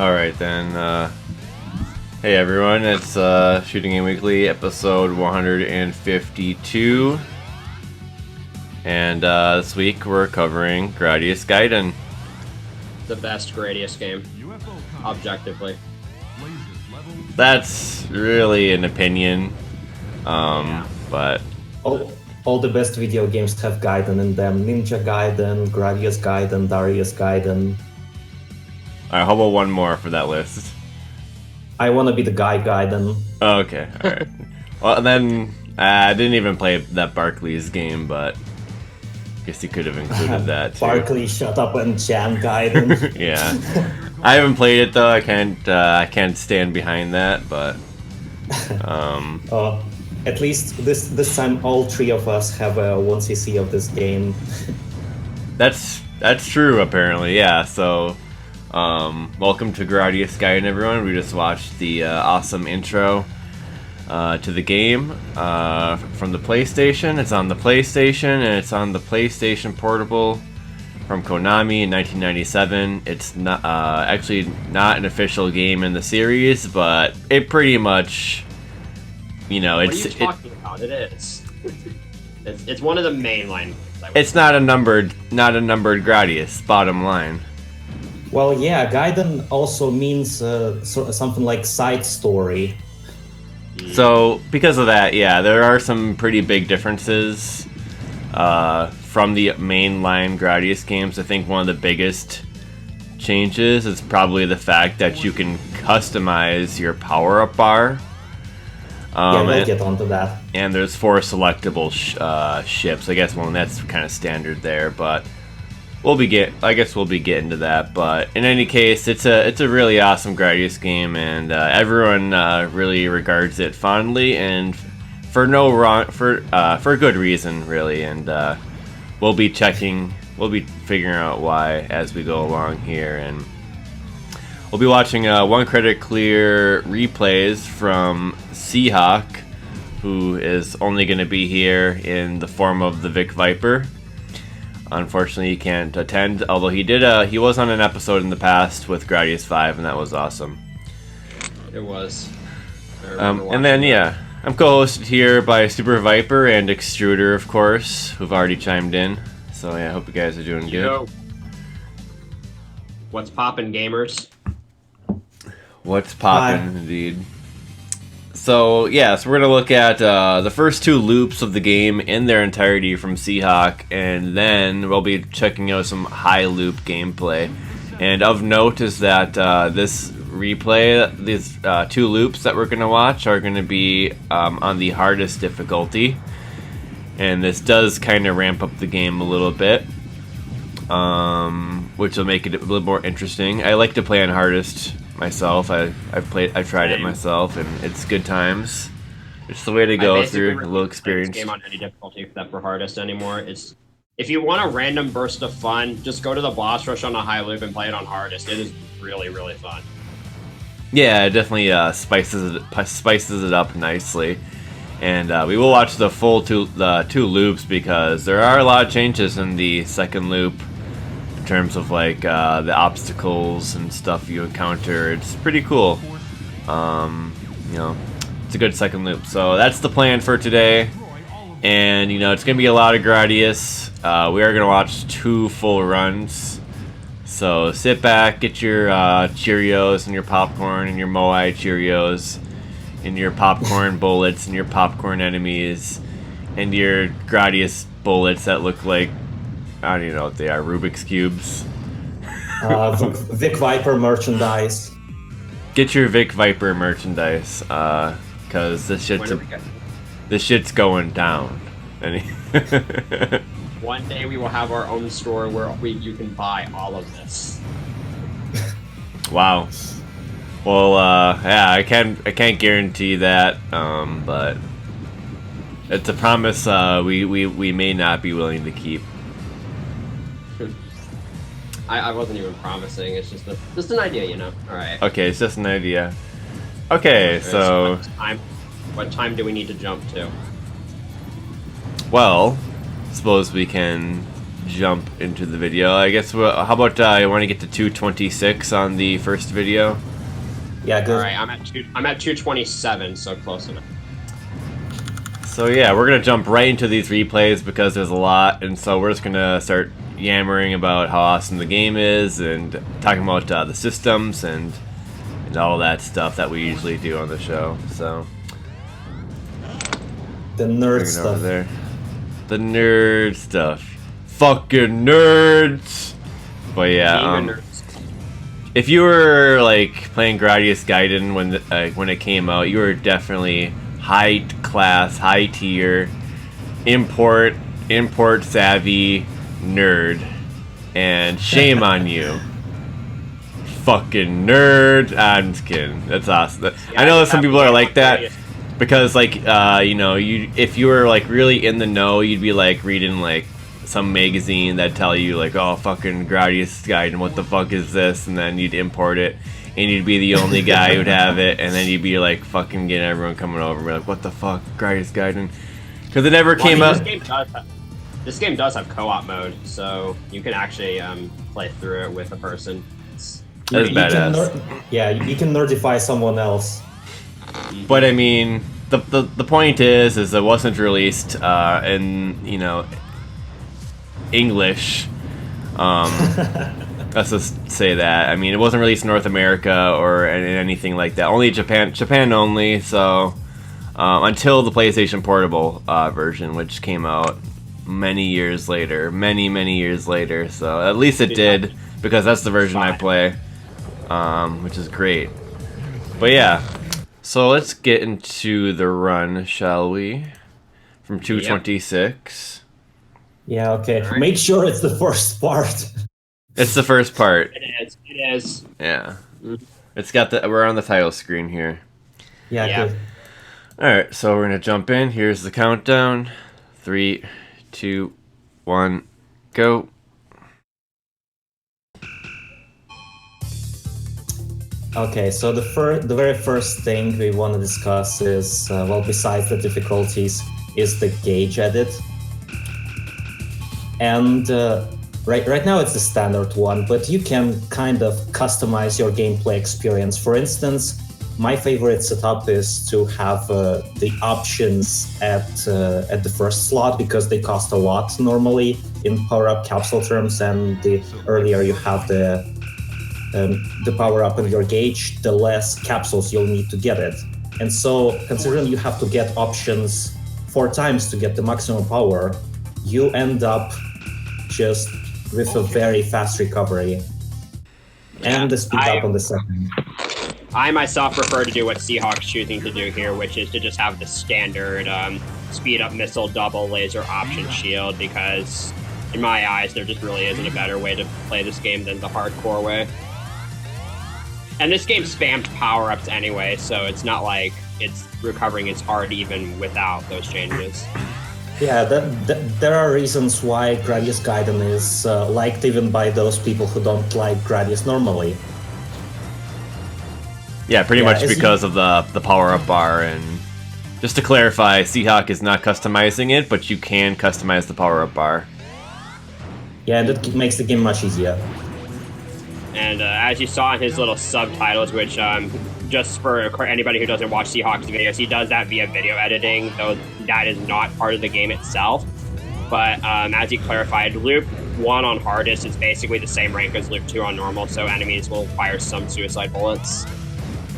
Alright then, hey everyone, it's Shooting Game Weekly, episode 152. And this week we're covering Gradius Gaiden. The best Gradius game, objectively. That's really an opinion, but... All the best video games have Gaiden in them. Ninja Gaiden, Gradius Gaiden, Darius Gaiden. Alright, how about one more for that list? I wanna be the guy Gaiden. Oh, okay, alright. Well, then, I didn't even play that Barclays game, but I guess you could have included that too. Barkley, shut up and jam Gaiden. Yeah. I haven't played it though, I can't stand behind that, but... At least this time all three of us have a 1cc of this game. That's true, apparently, yeah, so... welcome to Gradius Gaiden, everyone. We just watched the awesome intro to the game from the PlayStation. It's on the PlayStation, and it's on the PlayStation Portable from Konami in 1997. It's not actually not an official game in the series, but it pretty much, you know, what are you talking about? It is. It's one of the mainline. It's not a numbered Gradius. Bottom line. Well, yeah, Gaiden also means something like side story. So, because of that, yeah, there are some pretty big differences from the mainline Gradius games. I think one of the biggest changes is probably the fact that you can customize your power-up bar. We'll get onto that. And there's 4 selectable ships. I guess, well, that's kind of standard there, but... I guess we'll be getting to that, but in any case, it's a really awesome Gradius game, and everyone really regards it fondly, and for good reason, really. And we'll be figuring out why as we go along here, and we'll be watching one credit clear replays from Seahawk, who is only going to be here in the form of the Vic Viper. Unfortunately, he can't attend, although he was on an episode in the past with Gradius 5, and that was awesome. It was. And then, yeah, I'm co-hosted here by Super Viper and Extruder, of course, who've already chimed in. So, yeah, I hope you guys are doing good. What's poppin', gamers? What's poppin', indeed. So, yeah, so we're going to look at the first 2 loops of the game in their entirety from Seahawk, and then we'll be checking out some high loop gameplay. And of note is that this replay, these 2 loops that we're going to watch are going to be on the hardest difficulty. And this does kind of ramp up the game a little bit, which will make it a little more interesting. I like to play on hardest myself. I've tried it myself, and it's good times. It's the way to go through a little experience. Game on any difficulty except for hardest anymore. It's if you want a random burst of fun, just go to the boss rush on a high loop and play it on hardest. It is really, really fun. Yeah, it definitely spices it up nicely. And we will watch the full 2 loops because there are a lot of changes in the second loop. In terms of like the obstacles and stuff you encounter, it's pretty cool. You know, it's a good second loop. So that's the plan for today, and you know it's gonna be a lot of Gradius. We are gonna watch 2 full runs. So sit back, get your Cheerios and your popcorn and your Moai Cheerios and your popcorn bullets and your popcorn enemies and your Gradius bullets that look like, I don't even know what they are, Rubik's Cubes. Vic Viper merchandise. Get your Vic Viper merchandise, because this shit's going down. One day we will have our own store where you can buy all of this. Wow. Well, yeah, I can't guarantee that, but it's a promise we may not be willing to keep. I wasn't even promising. It's just an idea, you know. All right. Okay, it's just an idea. Okay, so what time do we need to jump to? Well, suppose we can jump into the video. I guess. How about you want to get to 226 on the first video? Yeah, good. All right, I'm at 227, so close enough. So yeah, we're gonna jump right into these replays because there's a lot, and so we're just gonna start yammering about how awesome the game is and talking about the systems and all that stuff that we usually do on the show. So The nerd bring it stuff. over there. The nerd stuff. Fucking nerds. But yeah, if you were like playing Gradius Gaiden when it came out, you were definitely high class, high tier, import savvy nerd, and shame on you. Fucking nerd. I'm just kidding. That's awesome. Yeah, I know that some people are like that. Gradius. Because like you know, if you were like really in the know, you'd be like reading like some magazine that tell you like, oh, fucking Gradius Gaiden, what the fuck is this? And then you'd import it, and you'd be the only guy who'd have it, and then you'd be like fucking getting everyone coming over and be like, what the fuck, Gradius Gaiden? Because it never came out. This game does have co-op mode, so you can actually play through it with a person. That's badass. You can nerdify someone else. But I mean, the point is it wasn't released in, you know, English. Let's just say that. I mean, it wasn't released in North America or anything like that. Only Japan only. So until the PlayStation Portable version, which came out many years later, many years later. So at least it did, because that's the version I play, which is great. But yeah. So let's get into the run, shall we? From 226. Yeah, okay. Right. Make sure it's the first part. It's the first part. It is. Yeah. It's got we're on the title screen here. Yeah, good. Alright, so we're gonna jump in. Here's the countdown. 3, 2, 1, go. Okay, so the very first thing we want to discuss is, well, besides the difficulties, is the gauge edit. And right now it's the standard one, but you can kind of customize your gameplay experience. For instance, my favorite setup is to have the options at the first slot, because they cost a lot normally in power-up capsule terms, and the earlier you have the power-up in your gauge, the less capsules you'll need to get it. And so, considering you have to get options 4 times to get the maximum power, you end up just with a very fast recovery. And the speed up on the second. I myself prefer to do what Seahawk's choosing to do here, which is to just have the standard speed up missile double laser option shield, because in my eyes there just really isn't a better way to play this game than the hardcore way. And this game spams power-ups anyway, so it's not like it's recovering as hard even without those changes. Yeah, there are reasons why Gradius Gaiden is liked even by those people who don't like Gradius normally. Yeah, pretty much because of the power-up bar. And just to clarify, Seahawk is not customizing it, but you can customize the power-up bar. Yeah, that makes the game much easier. And as you saw in his little subtitles, which just for anybody who doesn't watch Seahawk's videos, he does that via video editing, though that is not part of the game itself. But as he clarified, Loop 1 on hardest is basically the same rank as Loop 2 on normal, so enemies will fire some suicide bullets.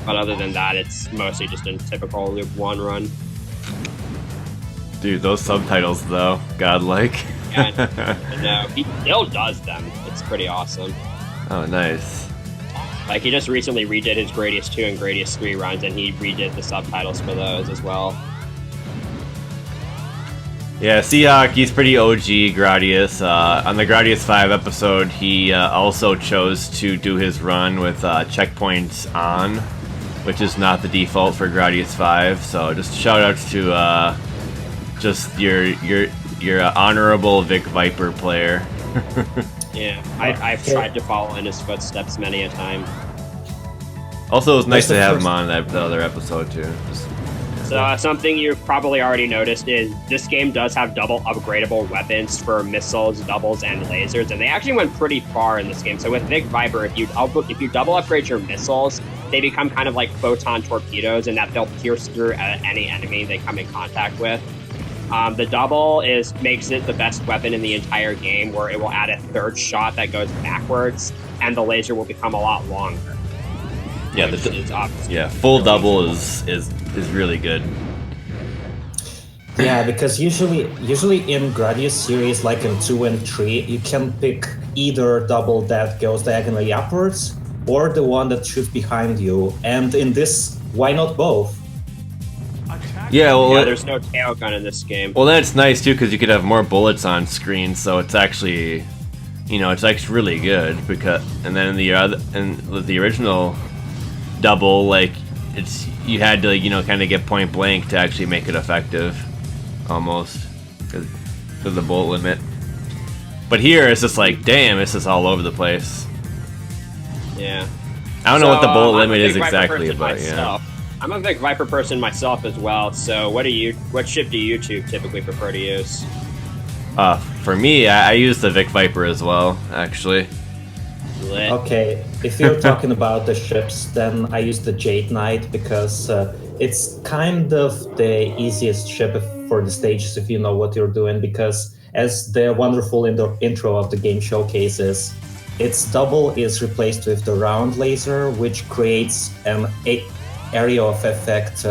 But other than that, it's mostly just a typical Loop 1 run. Dude, those subtitles though, godlike. Yeah, no, he still does them. It's pretty awesome. Oh, nice. Like, he just recently redid his Gradius 2 and Gradius 3 runs, and he redid the subtitles for those as well. Yeah, Seahawk, he's pretty OG Gradius. On the Gradius 5 episode, he also chose to do his run with checkpoints on, which is not the default for Gradius 5. So just shout outs to just your honorable Vic Viper player. Yeah, I've tried to follow in his footsteps many a time. Also, it was nice to have him on the other episode too. Just, yeah. So something you've probably already noticed is this game does have double upgradable weapons for missiles, doubles, and lasers, and they actually went pretty far in this game. So with Vic Viper, if you double upgrade your missiles, they become kind of like photon torpedoes, and that they'll pierce through any enemy they come in contact with. The double makes it the best weapon in the entire game, where it will add a third shot that goes backwards, and the laser will become a lot longer. Yeah, full double is really good. Yeah, because usually in Gradius series, like in 2 and 3, you can pick either double that goes diagonally upwards, or the one that shoots behind you. And in this, why not both? Yeah, well, there's no tail gun in this game. Well, that's nice too, because you could have more bullets on screen, so it's actually, it's actually really good. Because and then with the original double, like you had to kind of get point blank to actually make it effective, almost because of the bullet limit. But here it's just like, damn, it's just all over the place. Yeah. I don't know what the bullet limit is exactly, but myself. I'm a Vic Viper person myself as well. So what ship do you two typically prefer to use? For me, I use the Vic Viper as well, actually. Lit. Okay, if you're talking about the ships, then I use the Jade Knight because it's kind of the easiest ship for the stages if you know what you're doing, because as the wonderful intro of the game showcases, its double is replaced with the round laser, which creates an area of effect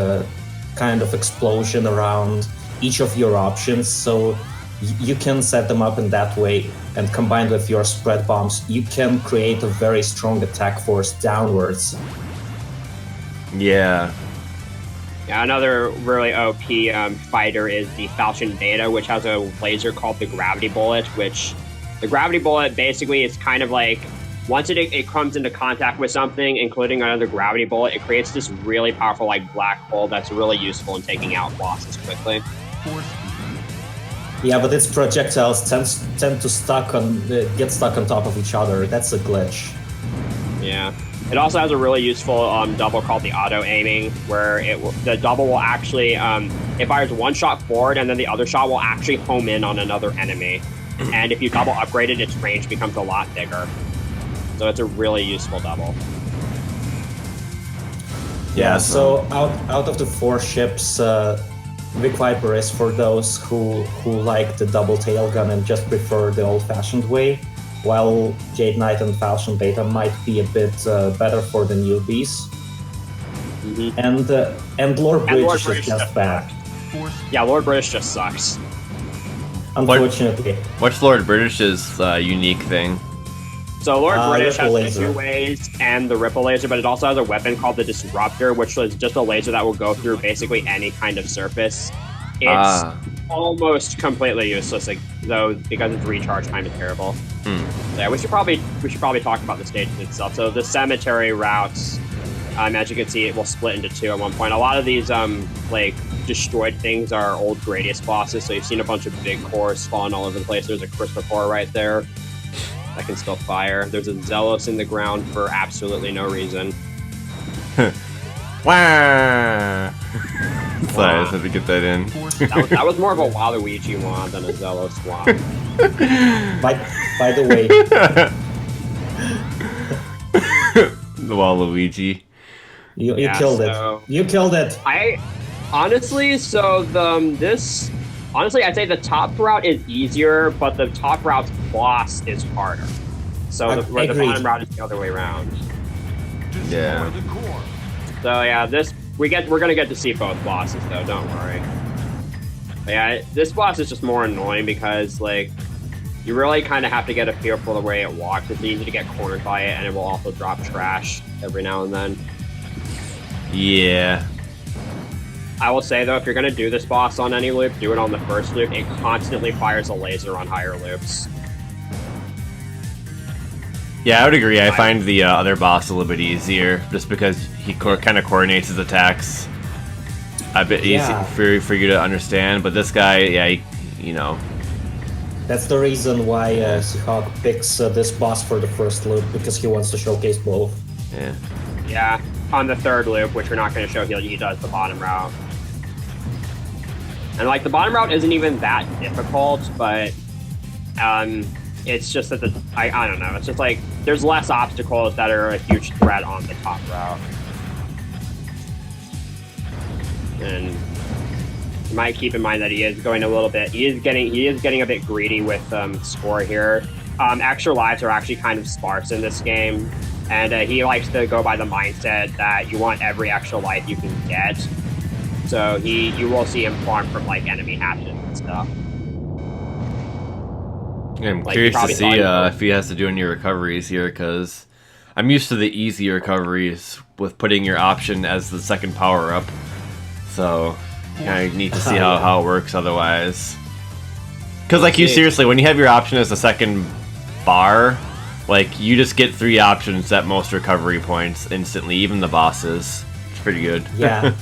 kind of explosion around each of your options, so you can set them up in that way, and combined with your spread bombs, you can create a very strong attack force downwards. Yeah. Yeah, another really OP fighter is the Falchion Beta, which has a laser called the Gravity Bullet, which the Gravity Bullet basically is kind of like, once it comes into contact with something, including another Gravity Bullet, it creates this really powerful like black hole that's really useful in taking out bosses quickly. Yeah, but its projectiles tend to get stuck on top of each other. That's a glitch. Yeah. It also has a really useful double called the auto aiming, where the double will actually it fires one shot forward, and then the other shot will actually home in on another enemy. And if you double upgrade it, its range becomes a lot bigger. So it's a really useful double. Yeah. So out of the 4 ships, Vic Viper is for those who like the double tail gun and just prefer the old-fashioned way, while Jade Knight and Falchion Beta might be a bit better for the newbies. Mm-hmm. And Lord British is just bad. Yeah, Lord British just sucks. Unfortunately. What's Lord British's unique thing? So Lord British has laser. the 2 ways and the ripple laser, but it also has a weapon called the Disruptor, which is just a laser that will go through basically any kind of surface. It's almost completely useless, though, because its recharge time is terrible. Yeah, we should probably talk about the stages itself. So the cemetery routes, as you can see, it will split into 2 at one point. A lot of these like destroyed things are old Gradius bosses. So you've seen a bunch of big cores spawn all over the place. There's a crystal core right there that can still fire. There's a Zealous in the ground for absolutely no reason. Wow. Sorry, I just had to get that in. that was more of a Waluigi wand than a Zealous wand. By the way, the Waluigi. you killed it. You killed it. Honestly, I'd say the top route is easier, but the top route's boss is harder. So the bottom route is the other way around. Yeah. So yeah, we're gonna get to see both bosses though. Don't worry. But yeah, this boss is just more annoying because like you really kind of have to get a feel for the way it walks. It's easy to get cornered by it, and it will also drop trash every now and then. Yeah. I will say though, if you're gonna do this boss on any loop, do it on the first loop. It constantly fires a laser on higher loops. Yeah, I would agree. I find the other boss a little bit easier, just because he kind of coordinates his attacks a bit easy for you to understand. But this guy, yeah, That's the reason why Seahawk picks this boss for the first loop, because he wants to showcase both. Yeah. Yeah, on the third loop, which we're not going to show, he does the bottom route. And like the bottom route isn't even that difficult, but it's just that I don't know. It's just like there's less obstacles that are a huge threat on the top route. And you might keep in mind that he is going a little bit. He is getting a bit greedy with score here. Extra lives are actually kind of sparse in this game, and he likes to go by the mindset that you want every extra life you can get. So you will see him farm from like enemy hatches and stuff. Yeah, I'm curious to see if he has to do any recoveries here, because I'm used to the easy recoveries with putting your option as the second power up. So I need to see how it works otherwise. Because like you seriously, when you have your option as the second bar, like you just get 3 options at most recovery points instantly, even the bosses. It's pretty good. Yeah.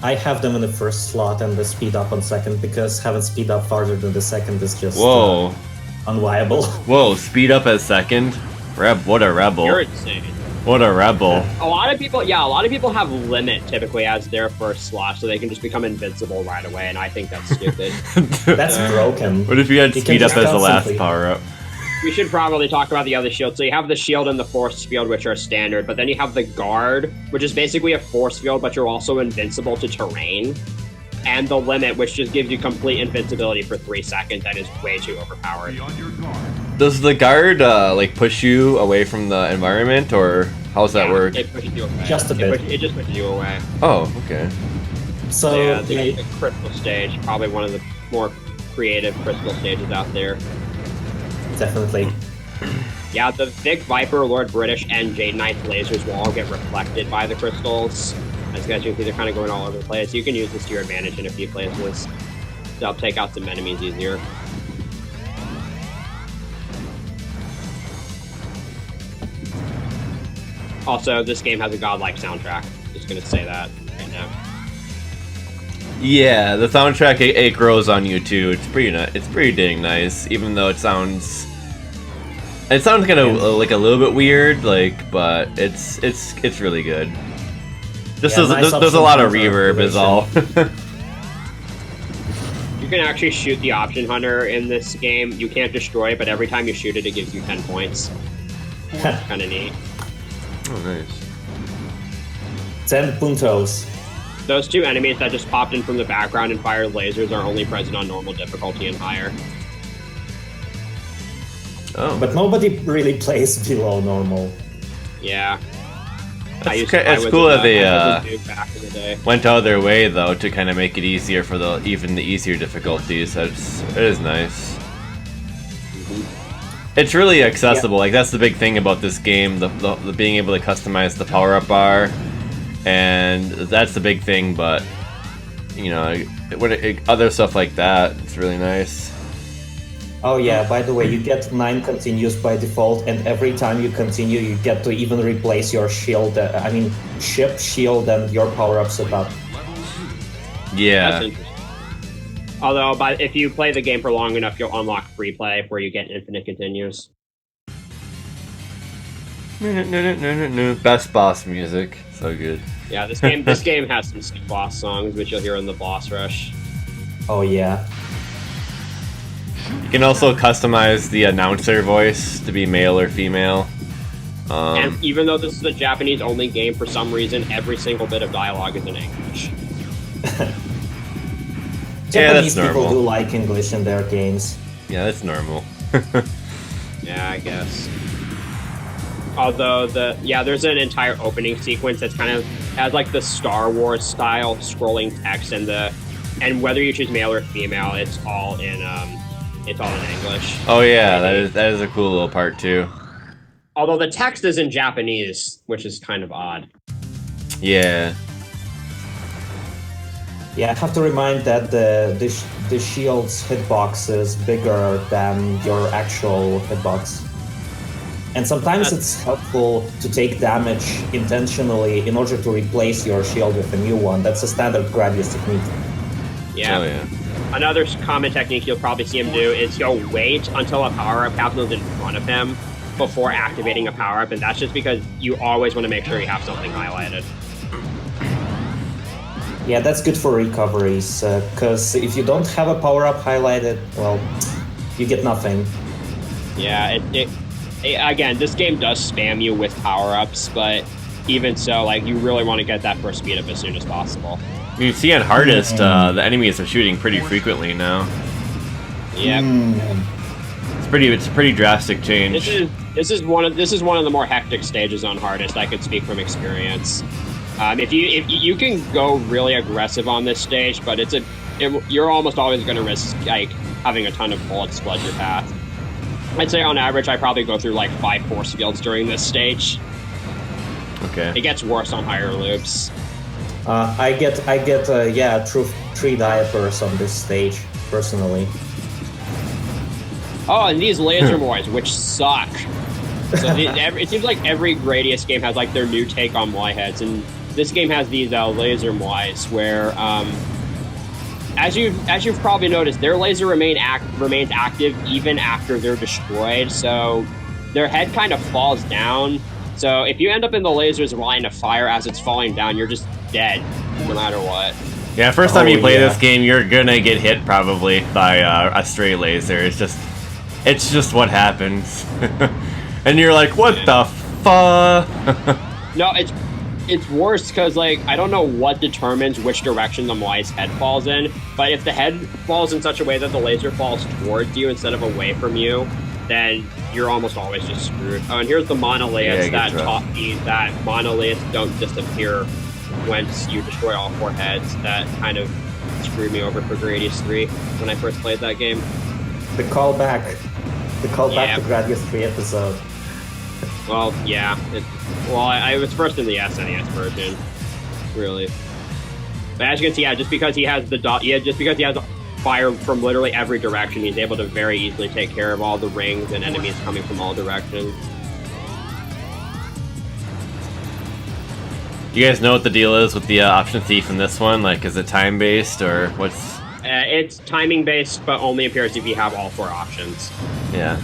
I have them in the first slot and the speed up on second, because having speed up farther than the second is just unviable. Whoa, speed up as second? What a rebel. You're insane. What a rebel. A lot of people have limit typically as their first slot, so they can just become invincible right away, and I think that's stupid. That's broken. What if you had speed up as the last power up? We should probably talk about the other shields. So you have the shield and the force field, which are standard, but then you have the guard, which is basically a force field, but you're also invincible to terrain. And the limit, which just gives you complete invincibility for 3 seconds. That is way too overpowered. Does the guard like push you away from the environment, or how does that work? It pushes you away. Just a bit. It just pushes you away. Oh, okay. So yeah, the crystal stage, probably one of the more creative crystal stages out there. Definitely. Yeah, the Vic Viper, Lord British, and Jade Knight's lasers will all get reflected by the crystals. As you guys can see, they're kind of going all over the place. You can use this to your advantage in a few places to help take out some enemies easier. Also, this game has a godlike soundtrack. Just gonna say that right now. Yeah, the soundtrack it grows on you too. It's pretty dang nice, even though it sounds kind of like a little bit weird, like, but it's really good. Just there's a lot of reverb is all. You can actually shoot the option hunter in this game. You can't destroy it, but every time you shoot it, it gives you 10 points. Kind of neat. Oh, nice. 10 puntos. Those 2 enemies that just popped in from the background and fired lasers are only present on normal difficulty and higher. Oh. But nobody really plays below normal. Yeah. It's cool that they went out of their way though to kind of make it easier for even the easier difficulties. It is nice. It's really accessible. Like that's the big thing about this game, the being able to customize the power-up bar, and that's the big thing. But you know, other stuff like that, it's really nice. Oh yeah, by the way, you get 9 continues by default, and every time you continue, you get to even replace your shield, ship, shield, and your power-up setup. Yeah. That's interesting. Although, if you play the game for long enough, you'll unlock free play, where you get infinite continues. Best boss music. So good. Yeah, this game has some sick boss songs, which you'll hear in the boss rush. Oh yeah. You can also customize the announcer voice to be male or female. And even though this is a Japanese-only game, for some reason, every single bit of dialogue is in English. Japanese people do like English in their games. Yeah, that's normal. Yeah, I guess. Although there's an entire opening sequence that's kind of has like the Star Wars style scrolling text, and whether you choose male or female, it's all in English. Oh yeah, that is a cool little part too. Although the text is in Japanese, which is kind of odd. Yeah. Yeah, I have to remind that the shield's hitbox is bigger than your actual hitbox. And sometimes it's helpful to take damage intentionally in order to replace your shield with a new one. That's a standard Gradius technique. Yeah. Oh, yeah. Another common technique you'll probably see him do is he'll wait until a power-up happens in front of him before activating a power-up, and that's just because you always want to make sure you have something highlighted. Yeah, that's good for recoveries, because if you don't have a power-up highlighted, well, you get nothing. Yeah, again, this game does spam you with power-ups, but even so, like, you really want to get that first speed up as soon as possible. You see on hardest, the enemies are shooting pretty frequently now. Yep. It's a pretty drastic change. This is one of the more hectic stages on hardest. I could speak from experience. If you can go really aggressive on this stage, but you're almost always going to risk like having a ton of bullets flood your path. I'd say on average, I probably go through like 5 force fields during this stage. Okay. It gets worse on higher loops. I get three diapers on this stage personally. Oh, and these laser moys, which suck. So it seems like every Gradius game has like their new take on Moai heads, and this game has these laser Moais where, as you've probably noticed, their laser remains active even after they're destroyed. So their head kind of falls down. So if you end up in the laser's line of fire as it's falling down, you're just dead, no matter what. Yeah, first time you play this game, you're gonna get hit probably by a stray laser. It's just what happens. And you're like, what the fuck? No, it's worse because, like, I don't know what determines which direction the Moai's head falls in, but if the head falls in such a way that the laser falls towards you instead of away from you, then you're almost always just screwed. Oh, and here's the monoliths that taught me that monoliths don't disappear once you destroy all 4 heads. That kind of screwed me over for Gradius 3 when I first played that game. The callback to Gradius 3 episode. Well, yeah. I was first in the SNES version, really. But as you can see, just because he has fire from literally every direction, he's able to very easily take care of all the rings and enemies coming from all directions. You guys know what the deal is with the option thief in this one? Like, is it time-based or what's... It's timing-based, but only appears if you have all 4 options. Yeah,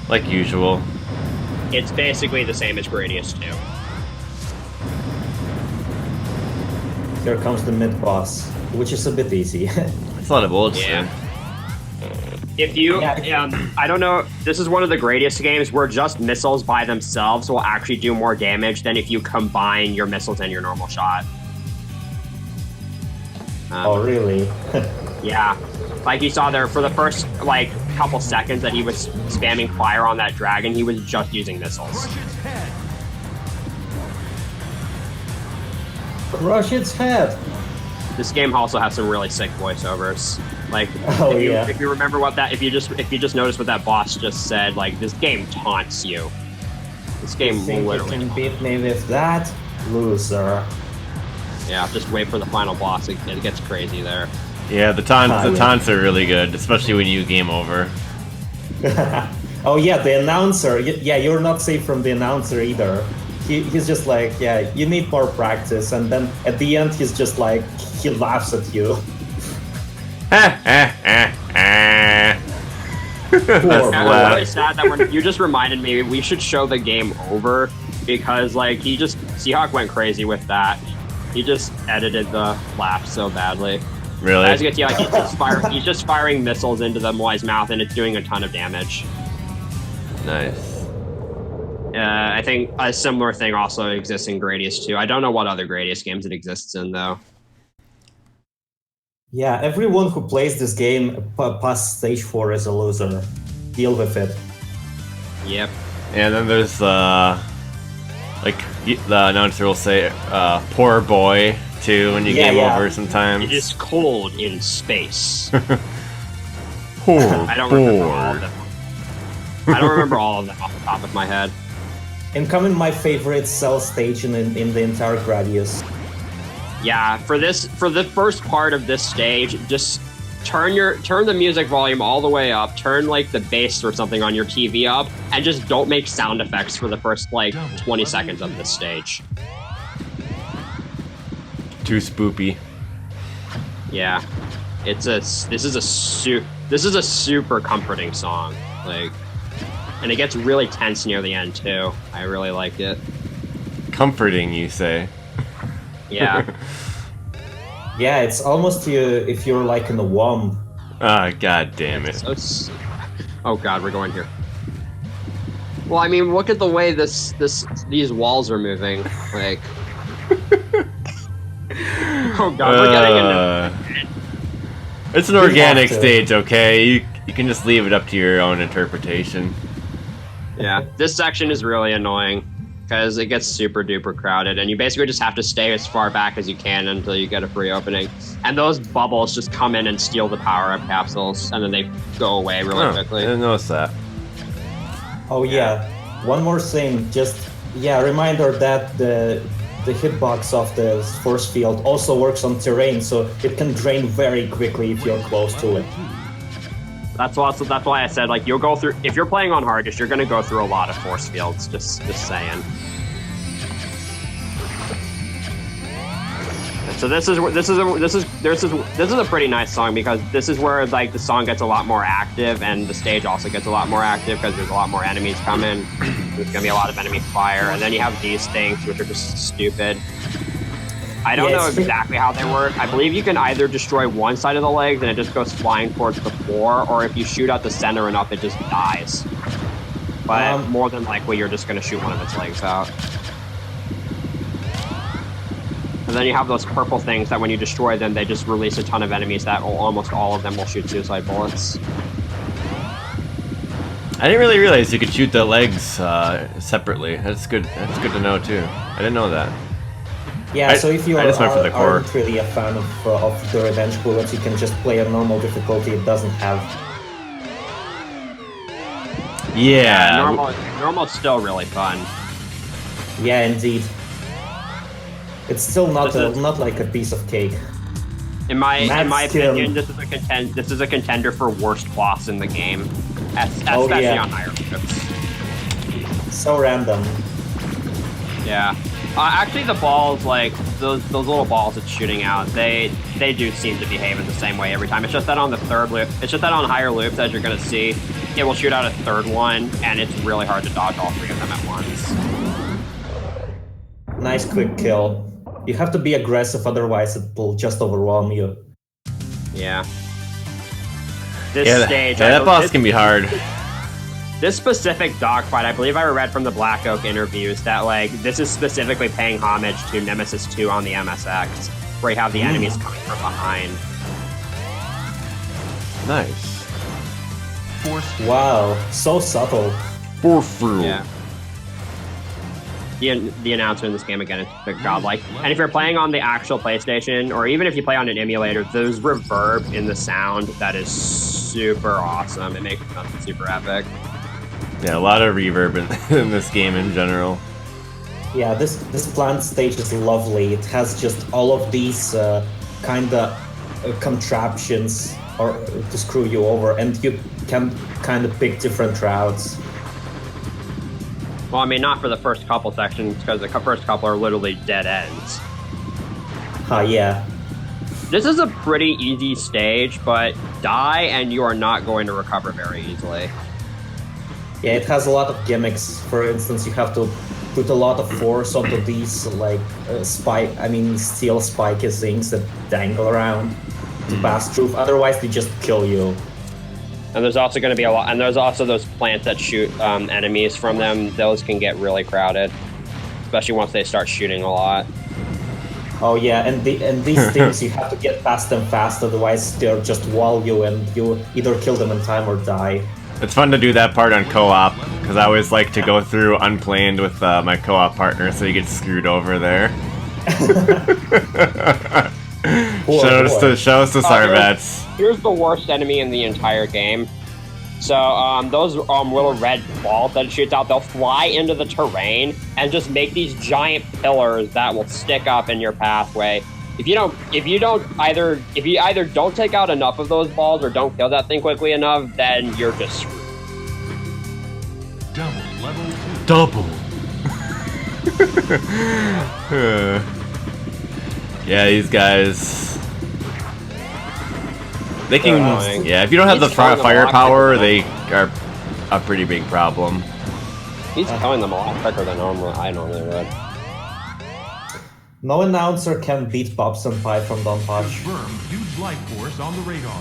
like usual. It's basically the same as Gradius 2. Here comes the mid-boss, which is a bit easy. It's a lot of bullets. Yeah. If you, I don't know, this is one of the Gradius games where just missiles by themselves will actually do more damage than if you combine your missiles and your normal shot. Oh, really? Yeah. Like you saw there, for the first, like, couple seconds that he was spamming fire on that dragon, he was just using missiles. Crush its head! This game also has some really sick voiceovers. Like, if you remember if you just notice what that boss just said, like, this game taunts you. This game literally. You can beat me with that, loser. Yeah, just wait for the final boss. It gets crazy there. Yeah, the taunts are really good, especially when you game over. Oh yeah, the announcer. Yeah, you're not safe from the announcer either. He's just like, yeah, you need more practice, and then at the end he's just like, he laughs at you. Poor really sad that you just reminded me we should show the game over, because like Seahawk went crazy with that. He just edited the laugh so badly. Really? As you can see, like, he's just firing missiles into the Moai's mouth, and it's doing a ton of damage. Nice. I think a similar thing also exists in Gradius 2. I don't know what other Gradius games it exists in, though. Yeah, everyone who plays this game past stage 4 is a loser. Deal with it. Yep. And then there's like the announcer will say, "Poor boy," too when you game over sometimes. It is cold in space. Poor I don't remember all of them. I don't remember all of them off the top of my head. Incoming my favorite cell stage in the entire Gradius. Yeah, for the first part of this stage, just turn the music volume all the way up, turn like the bass or something on your TV up, and just don't make sound effects for the first like 20 seconds of this stage. Too spoopy. Yeah. This is a super comforting song. Like, and it gets really tense near the end too. I really like it. Comforting, you say? Yeah. Yeah, it's almost if you're like in a womb. Ah, god damn it. Oh god, we're going here. Well, I mean, look at the way these walls are moving. Like, oh god, we're getting into. It's an organic stage, okay? You can just leave it up to your own interpretation. Yeah, this section is really annoying because it gets super duper crowded, and you basically just have to stay as far back as you can until you get a free opening. And those bubbles just come in and steal the power-up capsules, and then they go away really quickly. I didn't notice that. Oh yeah, one more thing, just reminder that the hitbox of the force field also works on terrain, so it can drain very quickly if you're close to it. That's why I said, like, you'll go through, if you're playing on hardest, you're gonna go through a lot of force fields, just saying. So this is a pretty nice song because this is where like the song gets a lot more active and the stage also gets a lot more active because there's a lot more enemies coming. There's gonna be a lot of enemy fire, and then you have these things which are just stupid. I don't know exactly how they work. I believe you can either destroy one side of the legs and it just goes flying towards the floor, or if you shoot out the center enough, it just dies. But more than likely, you're just gonna shoot one of its legs out. And then you have those purple things that when you destroy them, they just release a ton of enemies that almost all of them will shoot suicide bullets. I didn't really realize you could shoot the legs separately. That's good. That's good to know too. I didn't know that. Yeah, so if you aren't really a fan of the revenge bullets, you can just play a normal difficulty. It doesn't have. Yeah. Normal's still really fun. Yeah, indeed. It's still not like a piece of cake. In my opinion, this is a contender for worst boss in the game, especially on higher loops. So random. Yeah. Actually, the balls, like those little balls it's shooting out, they do seem to behave in the same way every time. It's just that on the third loop, it's just that on higher loops, as you're gonna see, it will shoot out a third one, and it's really hard to dodge all three of them at once. Nice quick kill. You have to be aggressive, otherwise it will just overwhelm you. Yeah. This stage, that boss can be hard. This specific dogfight, I believe I read from the Black Oak interviews that like this is specifically paying homage to Nemesis 2 on the MSX, where you have the enemies coming from behind. Nice. Wow, so subtle. Yeah. The announcer in this game again is godlike. And if you're playing on the actual PlayStation, or even if you play on an emulator, there's reverb in the sound that is super awesome. It makes it sound super epic. Yeah, a lot of reverb in this game in general. Yeah, this plant stage is lovely. It has just all of these kind of contraptions to screw you over, and you can kind of pick different routes. Well, I mean, not for the first couple sections, because the first couple are literally dead ends. Yeah. This is a pretty easy stage, but die and you are not going to recover very easily. Yeah, it has a lot of gimmicks. For instance, you have to put a lot of force onto these, like, steel spiky things that dangle around to pass through. Otherwise, they just kill you. And there's also going to be a lot, and there's also those plants that shoot enemies from them. Those can get really crowded, especially once they start shooting a lot. Oh yeah, and these things you have to get past them fast, otherwise they'll just wall you, and you either kill them in time or die. It's fun to do that part on co-op, because I always like to go through unplanned with my co-op partner, so you get screwed over there. Show us the Sarvets. Here's the worst enemy in the entire game. So those little red balls that it shoots out, they'll fly into the terrain and just make these giant pillars that will stick up in your pathway. If you either don't take out enough of those balls or don't kill that thing quickly enough, then you're just screwed. Double. Yeah, these guys. They can. Yeah, if you don't have the firepower, they are a pretty big problem. He's killing them a lot quicker than I normally would. No announcer can beat Bob Senpai from Don't Touch. Confirmed huge life force on the radar.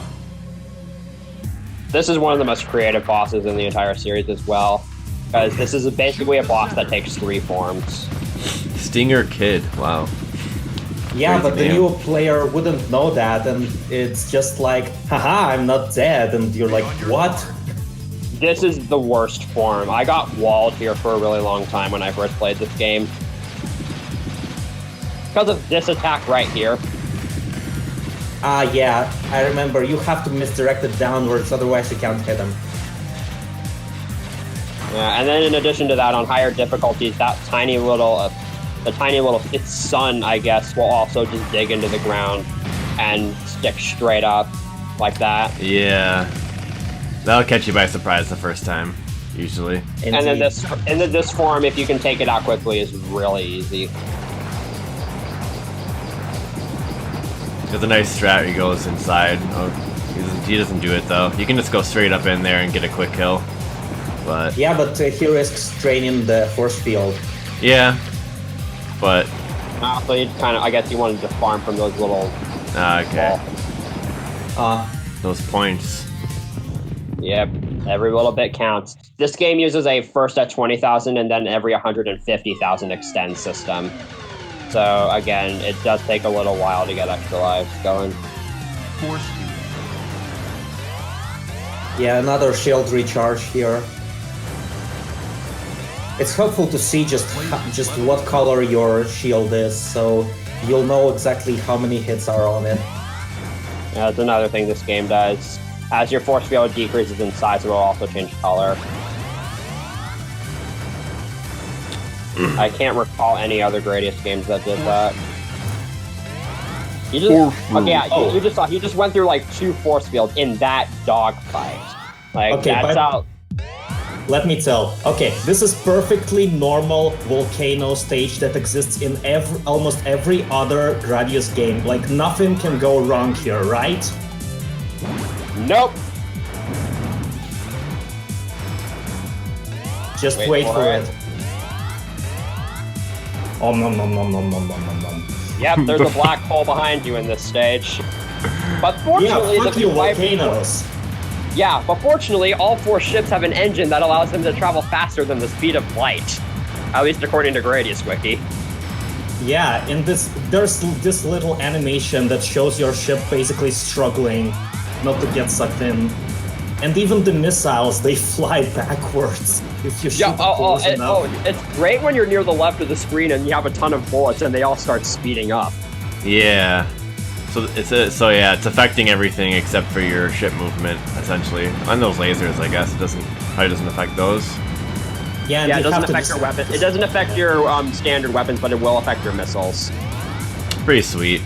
This is one of the most creative bosses in the entire series as well, because this is basically a boss that takes 3 forms. Stinger Kid, wow. Yeah, Crazy but the name. new player wouldn't know that, and it's just like, haha, I'm not dead, and you're like, what? This is the worst form. I got walled here for a really long time when I first played this game. Because of this attack right here. Yeah, I remember, you have to misdirect it downwards, otherwise you can't hit him. Yeah, and then in addition to that, on higher difficulties, that tiny little, its son, I guess, will also just dig into the ground and stick straight up like that. Yeah. That'll catch you by surprise the first time, usually. Indeed. And then this form, if you can take it out quickly, is really easy. There's a nice strat. He goes inside. Oh, he doesn't do it though. You can just go straight up in there and get a quick kill. But Yeah, but he risks draining the force field. yeah, but So you kind of, I guess you wanted to farm from those little. okay, Uh, those points. Yep, every little bit counts. This game uses a first at 20,000 and then every 150,000 extend system. So again, it does take a little while to get extra lives going. Force field. yeah, another shield recharge here. It's helpful to see just what color your shield is, so you'll know exactly how many hits are on it. Yeah, that's another thing this game does. As your force field decreases in size, it will also change color. I can't recall any other Gradius games that did that. You just okay, yeah, you just saw he just went through like 2 force fields in that dogfight. Like Okay, that's but- how. Let me tell. Okay, this is perfectly normal volcano stage that exists in almost every other Gradius game. Like, nothing can go wrong here, right? Nope. Just wait for it. Om nom nom nom nom nom nom nom nom. Yep, there's a black hole behind you in this stage. But fortunately, Yeah, fuck the you, life- volcanoes. Yeah, but fortunately, all 4 ships have an engine that allows them to travel faster than the speed of light. At least according to Gradius Wiki. Yeah, in there's this little animation that shows your ship basically struggling not to get sucked in. And even the missiles, they fly backwards if you shoot Yeah, it close enough. it's great when you're near the left of the screen and you have a ton of bullets and they all start speeding up. Yeah. So it's affecting everything except for your ship movement, essentially. And those lasers, I guess, probably doesn't affect those. Yeah, and Yeah, it you doesn't have to affect your weapon. It doesn't affect your standard weapons, but it will affect your missiles. Pretty sweet.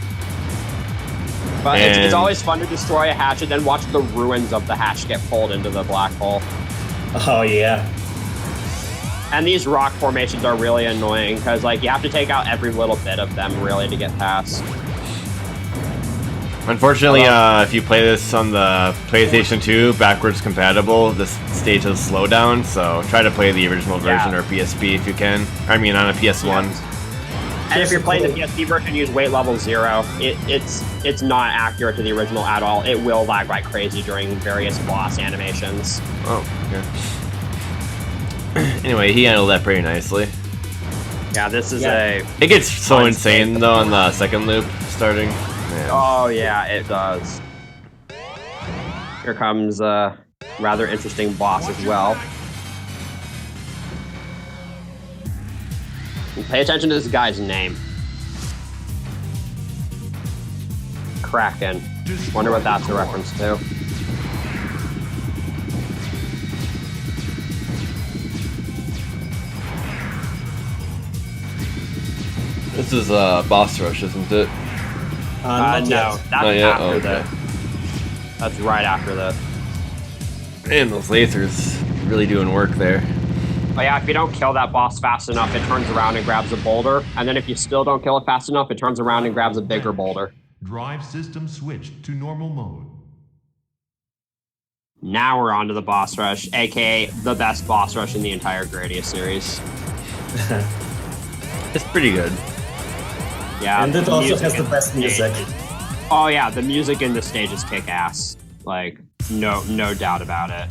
But it's And- always fun to destroy a hatch and then watch the ruins of the hatch get pulled into the black hole. Oh yeah. And these rock formations are really annoying because like you have to take out every little bit of them really to get past. Unfortunately, if you play this on the PlayStation 2 backwards compatible, this stage has slowdown, so try to play the original version or PSP if you can. I mean, on a PS1. And if you're playing the PSP version, use weight level 0. It's not accurate to the original at all. It will lag like crazy during various boss animations. Oh, okay. Anyway, he handled that pretty nicely. Yeah, this is Yeah. It gets so Fun insane state. though on the second loop starting. Man. Oh yeah, it does. Here comes a rather interesting boss as well. Pay attention to this guy's name. Kraken. Wonder what that's a reference to. This is boss rush, isn't it? Not No, yet. that's Not yet? after Oh, okay. this. That's right after this. Man, those lasers really doing work there. But yeah, if you don't kill that boss fast enough, it turns around and grabs a boulder. And then if you still don't kill it fast enough, it turns around and grabs a bigger boulder. Drive system switched to normal mode. Now we're on to the boss rush, aka the best boss rush in the entire Gradius series. It's pretty good. Yeah, And it the also music has the in best stage music. is- Oh yeah, the music in the stage is kick-ass. Like, no doubt about it.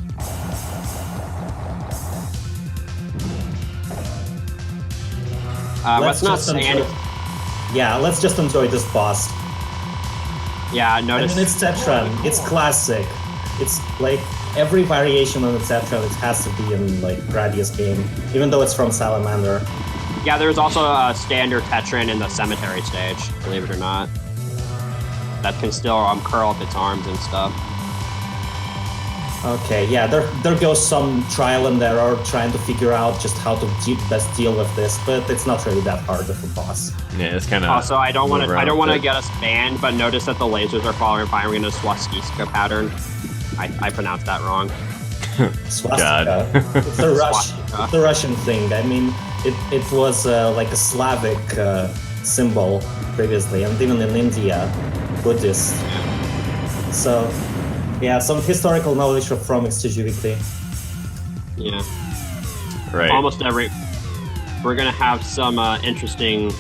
Let's not say any. Yeah, let's just enjoy this boss. Yeah, I notice. mean, it's Tetran. It's classic. It's like every variation on the Tetran. It has to be in like Gradius game, even though it's from Salamander. Yeah, there's also a standard Tetran in the cemetery stage, believe it or not. That can still curl up its arms and stuff. Okay, yeah, there goes some trial and error trying to figure out just how to best deal with this, but it's not really that hard of a boss. Yeah, it's kind of. Also, I don't want to get us banned, but notice that the lasers are firing a swastika pattern. I pronounced that wrong. Swastika. It's a it's a Russian thing. I mean, it was like a Slavic symbol previously, and even in India, Buddhist. So, yeah, some historical knowledge from STG Weekly. Yeah. Right. Almost every. We're gonna have some interesting.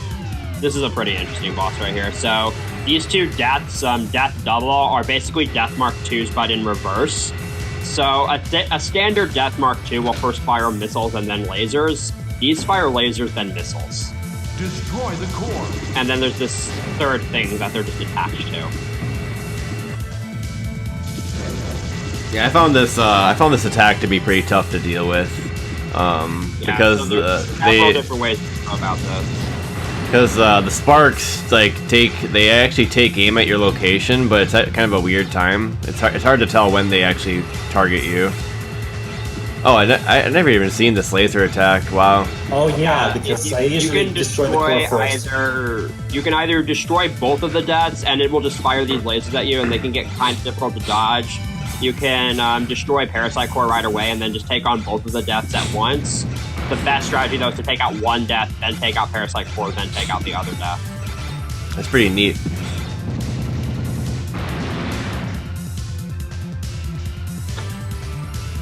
This is a pretty interesting boss right here. So these two deaths, Death Double, are basically Death Mark 2s, but in reverse. So a standard Death Mark 2 will first fire missiles and then lasers. These fire lasers, then missiles. Destroy the core. And then there's this third thing that they're just attached to. Yeah, I found this attack to be pretty tough to deal with, because so there's several different ways to go about this. Because the sparks they actually take aim at your location, but it's at kind of a weird time. It's hard to tell when they actually target you. Oh, I never even seen this laser attack. Wow. Oh yeah, because I usually destroy the core first. You can either destroy both of the deaths, and it will just fire these lasers at you, and they can get kind of difficult to dodge. You can destroy Parasite Core right away, and then just take on both of the deaths at once. The best strategy, though, is to take out one death, then take out Parasite Core, then take out the other death. That's pretty neat.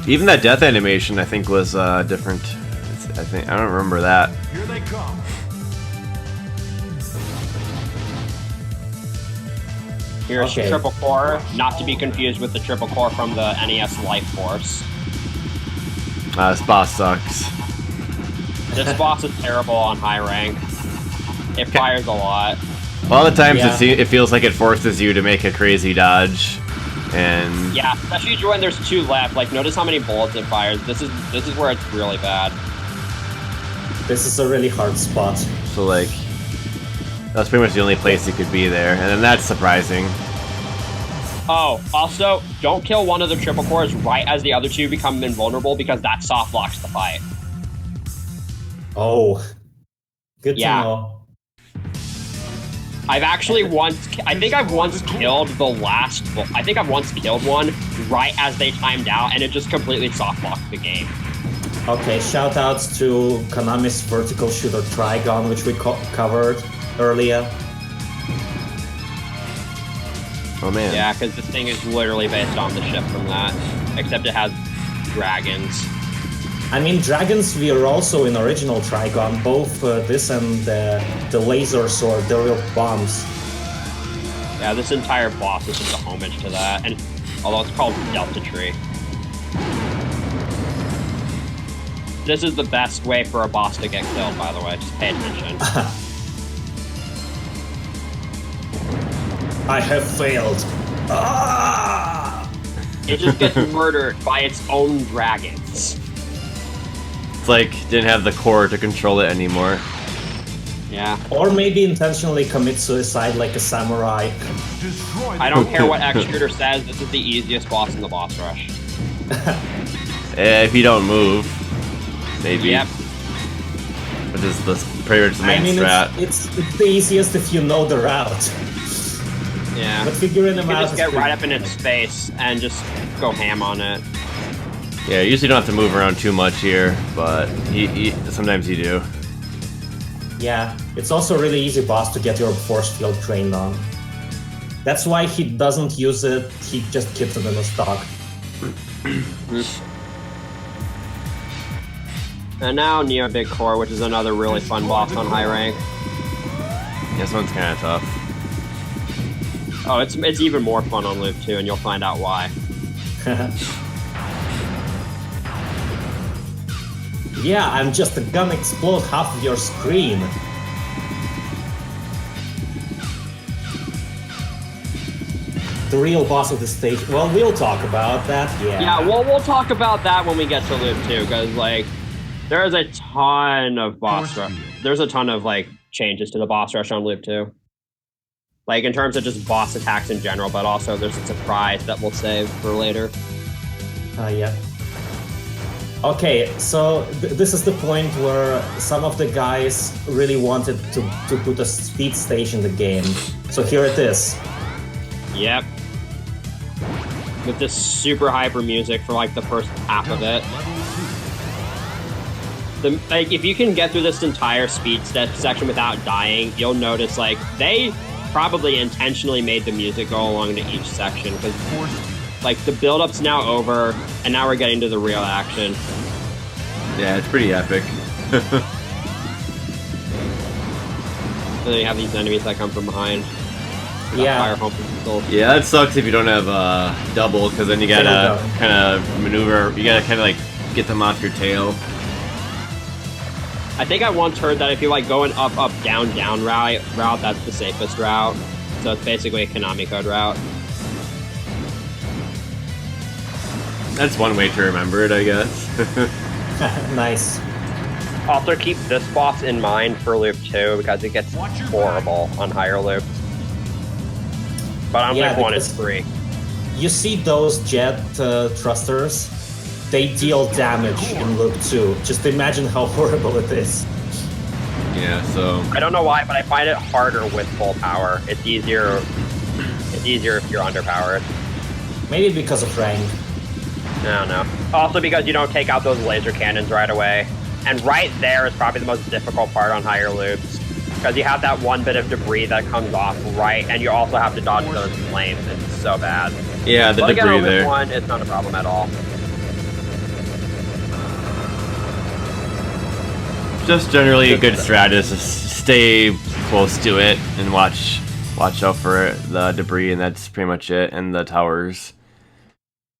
Even that death animation, I think, was different. I don't remember that. Here they come. Here's Okay. Triple Core, not to be confused with the Triple Core from the NES Life Force. This boss sucks. This boss is terrible on high rank. It fires a lot. A lot of times Yeah. it feels like it forces you to make a crazy dodge, and Yeah, especially when there's two left. Like, notice how many bullets it fires. This is where it's really bad. This is a really hard spot. so like that's pretty much the only place you could be there, and then that's surprising. Oh, also, don't kill one of the Triple Cores right as the other two become invulnerable, because that soft blocks the fight. Oh, good Yeah. to know. I think I've once killed one right as they timed out, and it just completely soft blocked the game. Okay, shoutouts to Konami's vertical shooter Trigon, which we covered earlier. Oh man. Yeah, because this thing is literally based on the ship from that, except it has dragons. I mean, dragons were also in original Trigon, both this and the laser sword, the real bombs. Yeah, this entire boss is just a homage to that, and although it's called Delta Tree. This is the best way for a boss to get killed, by the way. Just pay attention. I have failed. Ah! It just gets murdered by its own dragons. It's like didn't have the core to control it anymore. Yeah. Or maybe intentionally commit suicide like a samurai. Destroy the I don't care what Extruder says, this is the easiest boss in the boss rush. If you don't move, maybe. Yep. Which is pretty much the main I mean, strat. it's the easiest if you know the route. Yeah. But figuring You them can out just is get pretty- right up in its face and just go ham on it. Yeah, you usually don't have to move around too much here, but sometimes you do. Yeah, it's also a really easy boss to get your force field trained on. That's why he doesn't use it, he just keeps it in the stock. And now Neo Big Core, which is another really fun boss on high rank. This one's kind of tough. Oh, it's even more fun on Loop 2, and you'll find out why. Yeah, I'm just gonna explode half of your screen. The real boss of the stage. Well, we'll talk about that. Yeah. Yeah, we'll talk about that when we get to Loop 2, because like there's a ton of there's a ton of like changes to the boss rush on Loop 2. Like in terms of just boss attacks in general, but also there's a surprise that we'll save for later. Yeah. Okay, so this is the point where some of the guys really wanted to put a speed stage in the game. So here it is. Yep. With this super hyper music for like the first half of it. Like if you can get through this entire speed section without dying, you'll notice like they probably intentionally made the music go along to each section because like the build-up's now over and now we're getting to the real action. Yeah, it's pretty epic. And then you have these enemies that come from behind. Yeah. Fire home pistols. Yeah, that sucks if you don't have double, because then you gotta kind of maneuver. You gotta kind of like get them off your tail. I think I once heard that if you're like going up, up, down, down route, that's the safest route. So it's basically a Konami code route. That's one way to remember it, I guess. Nice. Also keep this boss in mind for Loop 2 because it gets horrible on higher loops. But I don't think one is free. You see those jet thrusters? They deal damage in Loop 2. Just imagine how horrible it is. Yeah, so... I don't know why, but I find it harder with full power. It's easier if you're underpowered. Maybe because of rank. I don't know. Also because you don't take out those laser cannons right away. And right there is probably the most difficult part on higher loops. Because you have that one bit of debris that comes off right, and you also have to dodge those flames. It's so bad. Yeah, the debris there. One, it's not a problem at all. Just generally a good strat is to stay close to it and watch out for the debris, and that's pretty much it. And the towers,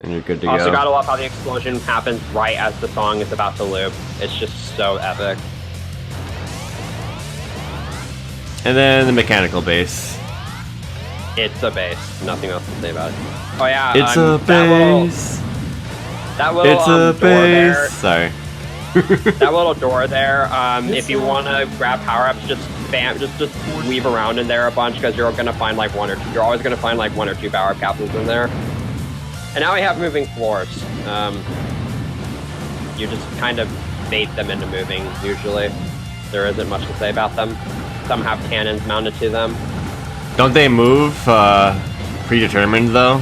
and you're good to go. Also, gotta love how the explosion happens right as the song is about to loop. It's just so epic. And then the mechanical base. It's a base. Nothing else to say about it. Oh yeah, it's a base. That little it's a door base. there. Sorry. That little door there. If you want to grab power-ups, just spam, just weave around in there a bunch because you're gonna find like one or two. You're always gonna find like one or two power-up capsules in there. And now we have moving floors. You just kind of bait them into moving. Usually, there isn't much to say about them. Some have cannons mounted to them. Don't they move predetermined though?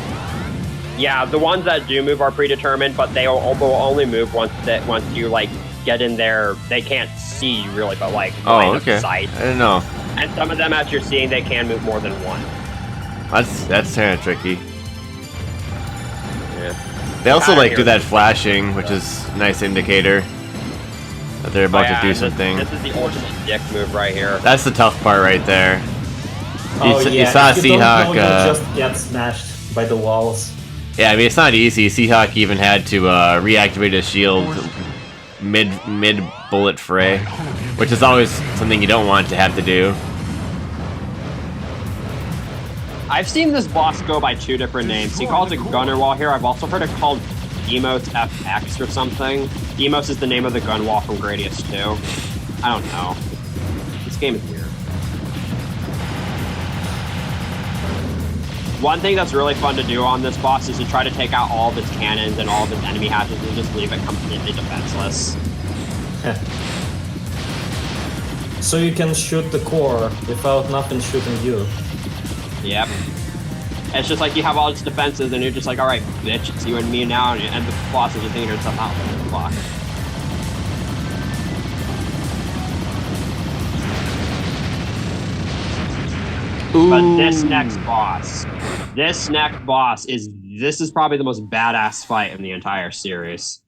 Yeah, the ones that do move are predetermined, but they will only move once you like get in there. They can't see you really, but like line of sight. I didn't know. And some of them, as you're seeing, they can move more than one. That's kind of tricky. Yeah. They also like do that flashing, which is a nice indicator that they're about to do something. This is the ultimate dick move right here. That's the tough part right there. You saw if you Seahawk. don't know, you'll just get smashed by the walls. Yeah, I mean it's not easy. Seahawk even had to reactivate his shield mid bullet fray, which is always something you don't want to have to do. I've seen this boss go by two different names. He calls it Gunner Wall here. I've also heard it called Demos FX or something. Demos is the name of the gun wall from Gradius 2. I don't know. This game is weird. One thing that's really fun to do on this boss is to try to take out all of its cannons and all of its enemy hatches and just leave it completely defenseless. So you can shoot the core without nothing shooting you. Yep. It's just like you have all its defenses and you're just like, alright, bitch, it's you and me now, and the boss is just thinking to yourself, oh, fuck. Ooh. But this next boss is probably the most badass fight in the entire series.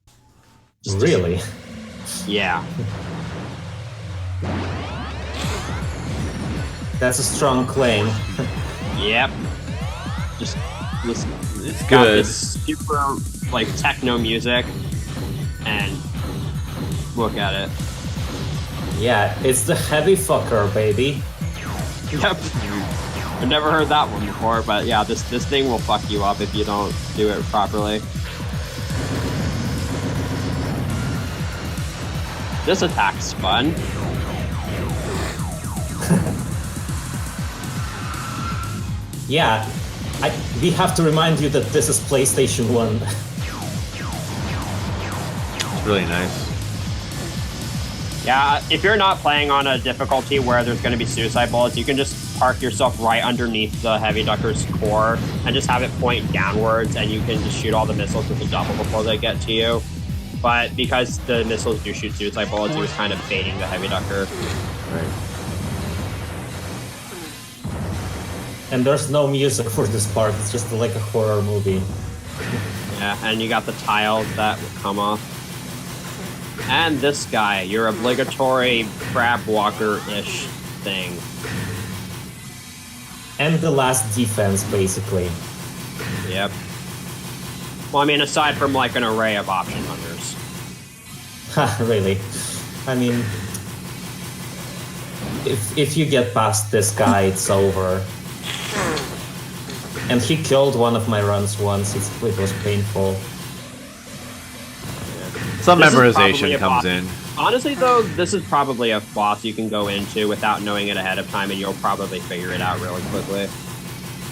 Really? Yeah. That's a strong claim. Yep. Just It's got good. this super like techno music, and look at it. Yeah, it's the heavy fucker, baby. Yep. I've never heard that one before, but yeah, this thing will fuck you up if you don't do it properly. This attack's fun. Yeah, we have to remind you that this is PlayStation 1. It's really nice. Yeah, if you're not playing on a difficulty where there's going to be suicide bullets, you can just park yourself right underneath the Heavy Ducker's core and just have it point downwards, and you can just shoot all the missiles with a double before they get to you. But because the missiles do shoot suicide bullets, he was kind of baiting the Heavy Ducker. Right. And there's no music for this part, it's just like a horror movie. Yeah, and you got the tiles that would come off. And this guy, your obligatory crab walker-ish thing. And the last defense, basically. Yep. Well, I mean, aside from like an array of option hunters. Ha, really. I mean, if you get past this guy, it's over. And he killed one of my runs once, it was painful. Some This is memorization probably a comes boss. in. Honestly, though, this is probably a boss you can go into without knowing it ahead of time, and you'll probably figure it out really quickly.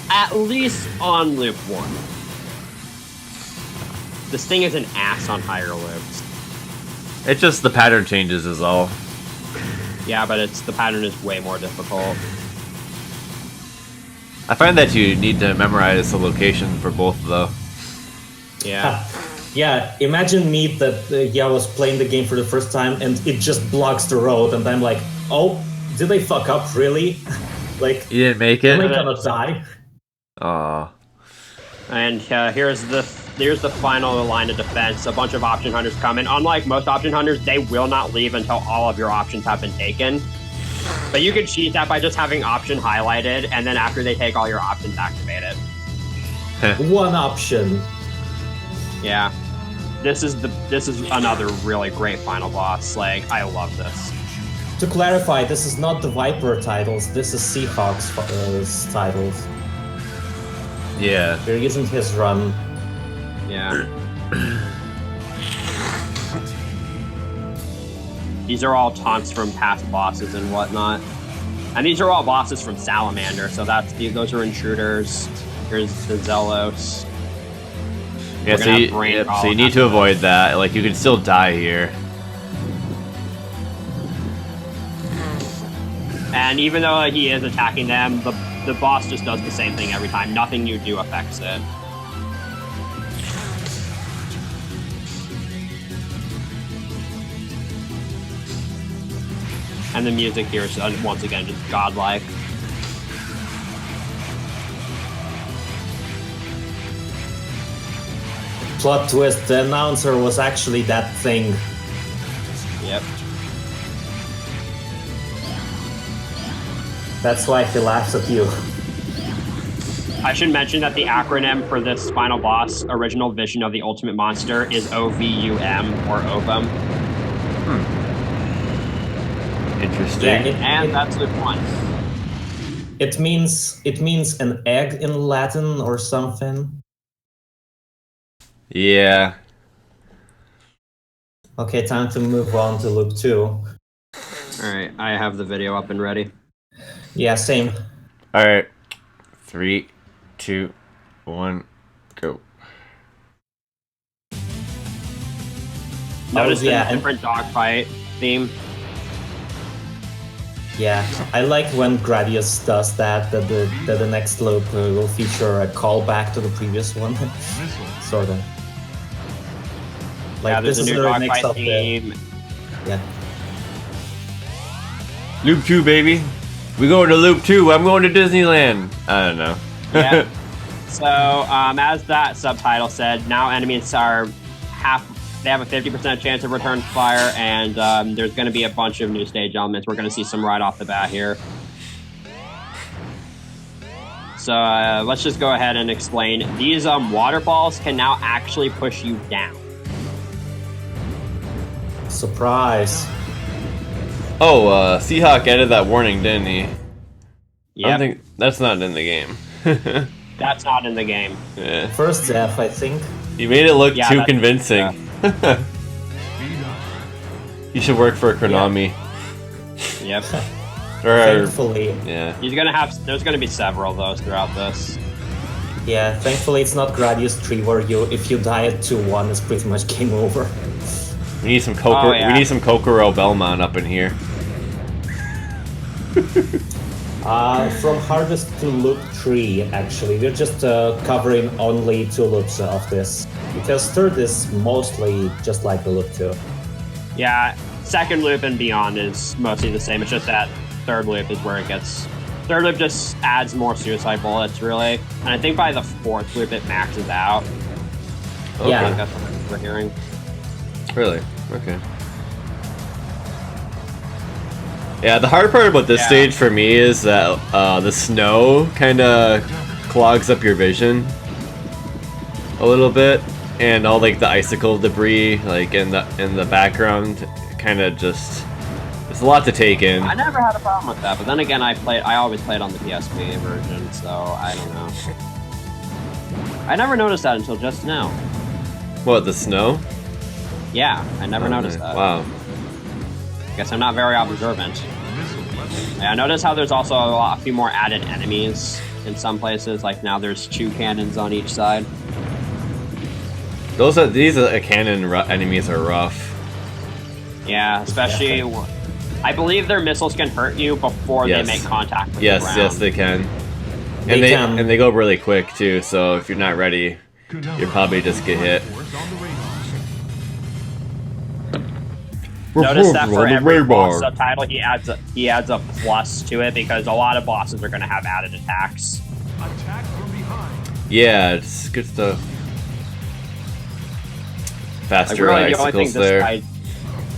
At least on loop 1. This thing is an ass on higher loops. It's just the pattern changes is all. Yeah, but the pattern is way more difficult. I find that you need to memorize the location for both though. Yeah. Yeah, imagine me that I was playing the game for the first time and it just blocks the road and I'm like, oh, did they fuck up, really? Like, You didn't make am I it? gonna die? Aw. And here's the final line of defense. A bunch of option hunters come in. Unlike most option hunters, they will not leave until all of your options have been taken. But you can cheat that by just having option highlighted, and then after they take all your options, activate it. One option. Yeah. This is another really great final boss. Like, I love this. To clarify, this is not the Viper titles, this is Seahawk's titles. Yeah. We're using his run. Yeah. These are all taunts from past bosses and whatnot. And these are all bosses from Salamander, so those are intruders. Here's the Zelos. Yeah, so you need to avoid that. Like, you can still die here. And even though he is attacking them, the boss just does the same thing every time. Nothing you do affects it. And the music here is, once again, just godlike. Plot twist, the announcer was actually that thing. Yep. That's why he laughs at you. I should mention that the acronym for this final boss, Original Vision of the Ultimate Monster, is OVUM, or OVUM. Interesting. And that's the one. It means an egg in Latin or something. Yeah. Okay, time to move on to loop 2. Alright, I have the video up and ready. Yeah, same. Alright. 3, 2, 1, go. Notice yeah, the different dogfight theme. Yeah, I like when Gradius does that the next loop will feature a callback to the previous one. Sort of. Like, Yeah, there's this a is new a mix dogfight of the... theme. Yeah. Loop 2, baby. We going to Loop 2. I'm going to Disneyland. I don't know. Yeah. So, as that subtitle said, now enemies are they have a 50% chance of return fire, and there's going to be a bunch of new stage elements. We're going to see some right off the bat here. So let's just go ahead and explain. These waterfalls can now actually push you down. Surprise. Oh, Seahawk added that warning, didn't he? Yeah, I don't think that's not in the game. that's not in the game. Yeah. First death, I think. You made it look Yeah, too that's- convincing. You should work for Konami. Yep. Or, Thankfully. yeah. There's gonna be several of those throughout this. Yeah, thankfully it's not Gradius 3 where if you die at 2-1, it's pretty much game over. We need some Oh, yeah. We need some Kokoro Belmont up in here. From hardest to loop 3, actually, we're just covering only 2 loops of this. Because third is mostly just like the loop 2. Yeah, second loop and beyond is mostly the same. It's just that third loop is where it gets. Third loop just adds more suicide bullets, really. And I think by the fourth loop it maxes out. Okay. Yeah. I think that's what we're hearing. Really? Okay. Yeah, the hard part about this Yeah. stage for me is that the snow kind of clogs up your vision a little bit, and all like the icicle debris like in the background kind of just it's a lot to take in. I never had a problem with that, but then again, I always played on the PSP version, so I don't know. I never noticed that until just now. What, the snow? Yeah, I never noticed that. Wow. Guess I'm not very observant. Yeah, I noticed how there's also a few more added enemies in some places. Like now there's 2 cannons on each side. These cannon enemies are rough. Yeah, especially I believe their missiles can hurt you before Yes. they make contact with the Yes, ground. yes, they can. They can. And they go really quick too. So if you're not ready, you'll probably just get hit. Notice that for every boss subtitle, he adds a plus to it because a lot of bosses are going to have added attacks. Attack from behind. Yeah, it's good stuff. Like Faster really, the only thing icicles there.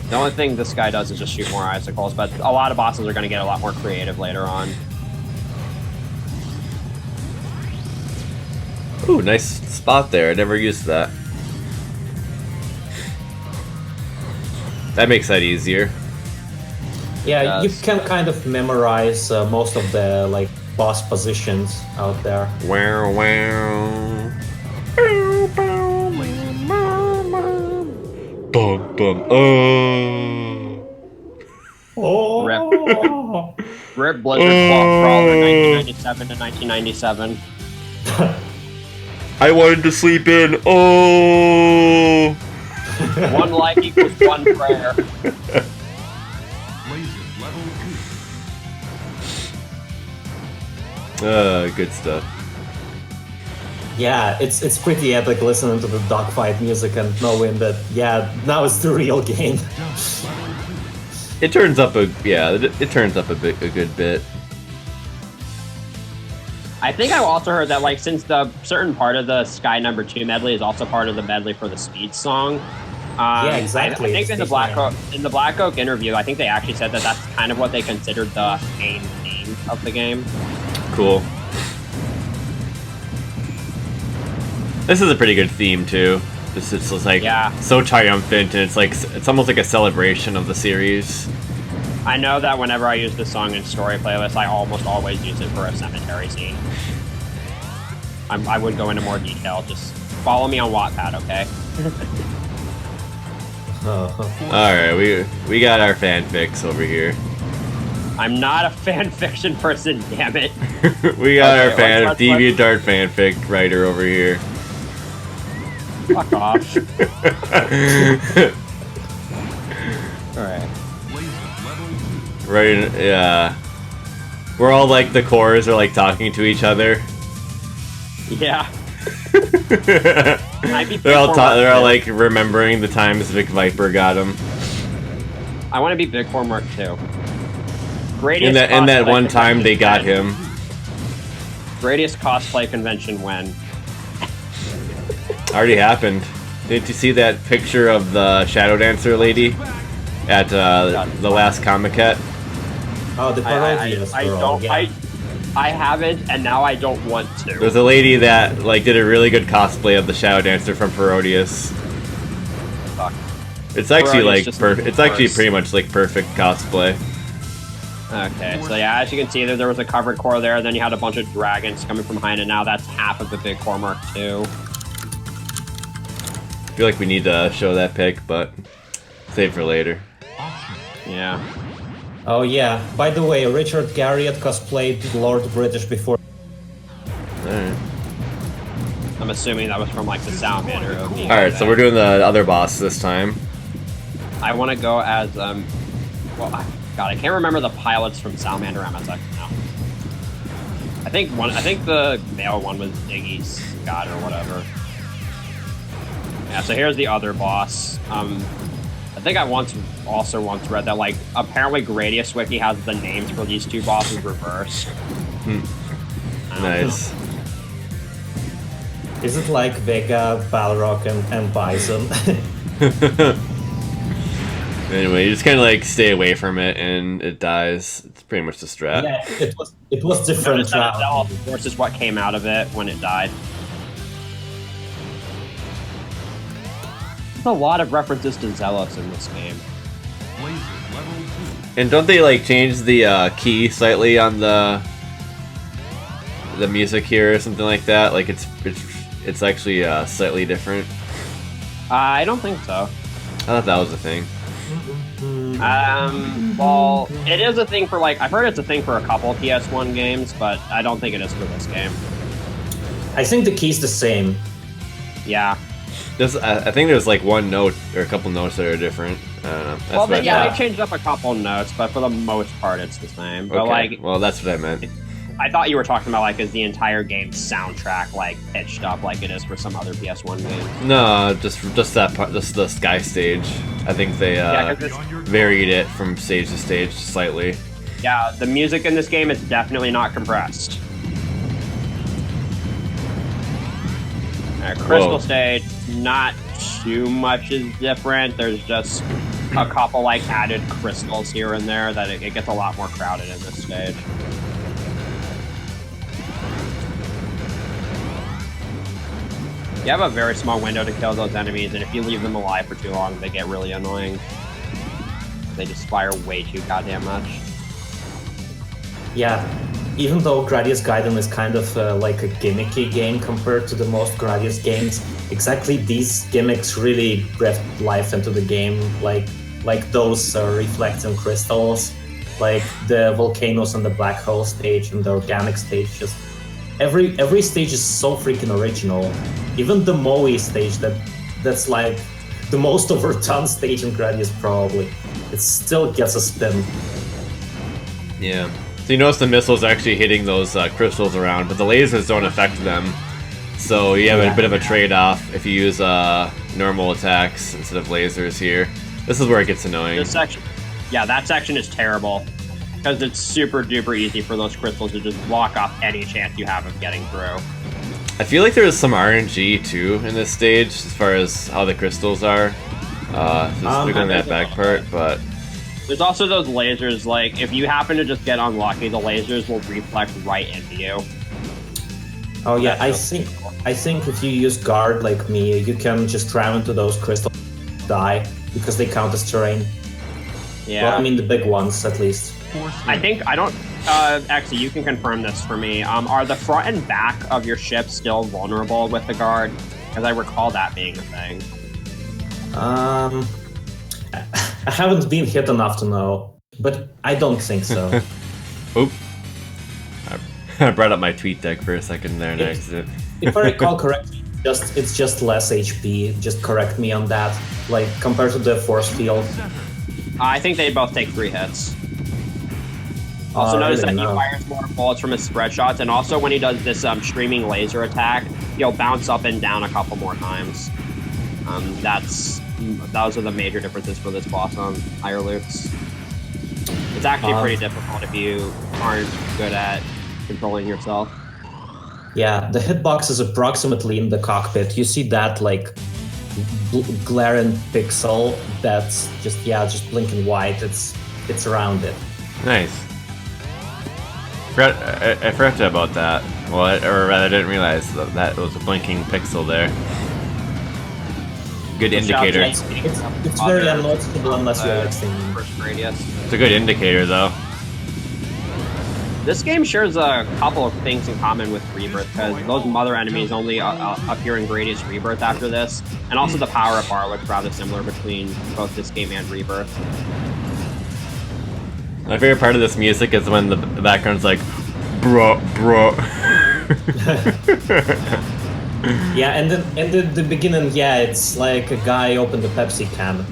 the only thing this guy does is just shoot more icicles, but a lot of bosses are going to get a lot more creative later on. Ooh, nice spot there. I never used that. That makes that easier. Yeah, you Yes. can kind of memorize most of the like boss positions out there. Wow, wow. Bum, bum. Oh. Rip Blizzard Claw Crawler 1997 to 1997. I wanted to sleep in. Oh. One like equals one prayer. Laser level 2. Good stuff. Yeah, it's pretty epic listening to the dogfight music and knowing that, yeah, now it's the real game. It turns up a good bit. I think I've also heard that, like, since the certain part of the Sky Number 2 medley is also part of the medley for the Speed song. Yeah, exactly. I think in the Black Oak interview, I think they actually said that that's kind of what they considered the main theme of the game. Cool. This is a pretty good theme too. It's just like so triumphant, and it's almost like a celebration of the series. I know that whenever I use this song in story playlists, I almost always use it for a cemetery scene. I would go into more detail. Just follow me on Wattpad, okay? All right, we got our fanfics over here. I'm not a fan fiction person, damn it. We got our let's- DeviantArt fanfic writer over here. Fuck off. Alright. Right, yeah. We're all like the cores are like talking to each other. Yeah. They're all like remembering the times Vic Viper got him. I want to be Big Four Mark too. Gradius And that cosplay one time they got convention him. Gradius cosplay convention when? Already happened. Didn't you see that picture of the Shadow Dancer lady at the last Comic-Con? Oh, the Parodius girl, yeah. I haven't, and now I don't want to. There's a lady that like did a really good cosplay of the Shadow Dancer from Parodius. Fuck. It's actually Parodius like just it's actually worse. pretty much like perfect cosplay. Okay, so yeah, as you can see, there was a covered core there, then you had a bunch of dragons coming from behind, and now that's half of the big core mark too. I feel like we need to show that pic, but save for later. Yeah. Oh yeah. By the way, Richard Garriott cosplayed Lord British before. Alright. I'm assuming that was from like the Salamander of the. Alright, so we're doing the other boss this time. I want to go as well. God, I can't remember the pilots from Salamander MSX now. I think the male one was Iggy Scott or whatever. Yeah, so here's the other boss. I think I once read that like apparently Gradius Wiki has the names for these two bosses reversed. Nice. Is it like Vega, Balrog, and Bison? Anyway, you just kind of like stay away from it, and it dies. It's pretty much the strat. Yeah, it was different. Notice that itself versus what came out of it when it died. There's a lot of references to Zealots in this game. Laser level 2. And don't they like change the key slightly on the music here or something like that? Like it's actually slightly different. I don't think so. I thought that was a thing. Well, it is a thing for like I've heard it's a thing for a couple of PS1 games, but I don't think it is for this game. I think the key's the same. Yeah. I think there's like one note or a couple notes that are different. I don't know. That's Well, what I yeah, thought. they changed up a couple notes, but for the most part, it's the same. But Okay, like, well, that's what I meant. I thought you were talking about like is the entire game's soundtrack like pitched up like it is for some other PS1 games. No, just that part, just the sky stage. I think they Yeah, 'cause it's- varied it from stage to stage slightly. Yeah, the music in this game is definitely not compressed. Crystal Whoa. Stage, not too much is different. There's just a couple like added crystals here and there that it gets a lot more crowded in this stage. You have a very small window to kill those enemies, and if you leave them alive for too long, they get really annoying. They just fire way too goddamn much. Yeah, even though Gradius Gaiden is kind of like a gimmicky game compared to the most Gradius games, exactly these gimmicks really breathe life into the game, like those reflecting crystals, like the volcanoes and the black hole stage and the organic stage. Just every stage is so freaking original. Even the Moe stage that's like the most overdone stage in Gradius probably. It still gets a spin. Yeah. So you notice the missiles are actually hitting those crystals around, but the lasers don't affect them. So you have a bit of a trade-off if you use normal attacks instead of lasers here. This is where it gets annoying. This section, yeah, that section is terrible because it's super duper easy for those crystals to just block off any chance you have of getting through. I feel like there is some RNG too in this stage as far as how the crystals are. Particularly that back part, but There's also those lasers, like, if you happen to just get unlucky, the lasers will reflect right into you. Oh yeah, I think if you use guard like me, you can just ram into those crystals and die because they count as terrain. Yeah. Well, I mean the big ones at least. I think, I don't, actually, you can confirm this for me. Are the front and back of your ship still vulnerable with the guard? Because I recall that being a thing. I haven't been hit enough to know, but I don't think so. oop. I brought up my tweet deck for a second there and I accident. If I recall correctly, it's just less HP. Just correct me on that. Like compared to the force field. I think they both take 3 hits. Also notice that he fires more bullets from his spread shots, and also when he does this streaming laser attack, he'll bounce up and down a couple more times. Those are the major differences for this boss on higher loops. It's actually pretty difficult if you aren't good at controlling yourself. Yeah, the hitbox is approximately in the cockpit. You see that like glaring pixel that's just blinking white. It's around it. Nice. I forgot about that. Well, or rather, I didn't realize that was a blinking pixel there. Good indicator. It's very unnoticeable unless you're listening. It's a good indicator, though. This game shares a couple of things in common with Rebirth, because those mother enemies only appear in Gradius Rebirth after this, and also the power-up bar looks rather similar between both this game and Rebirth. My favorite part of this music is when the background's like, bro. Yeah, and then in the beginning, yeah, it's like a guy opened a Pepsi can.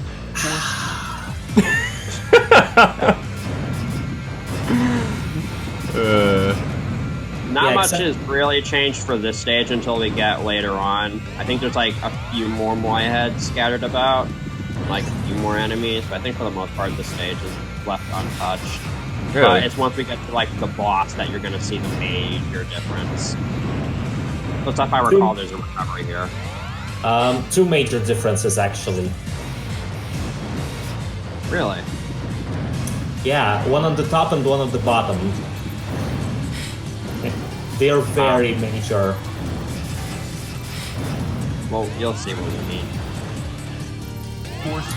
Not much has really changed for this stage until we get later on. I think there's like a few more Moai heads scattered about, like a few more enemies, but I think for the most part the stage is left untouched. Really? But it's once we get to like the boss that you're gonna see the major difference. So if I recall, there's a recovery here. Two major differences, actually. Really? Yeah, one on the top and one on the bottom. They are very major. Well, you'll see what we mean. Force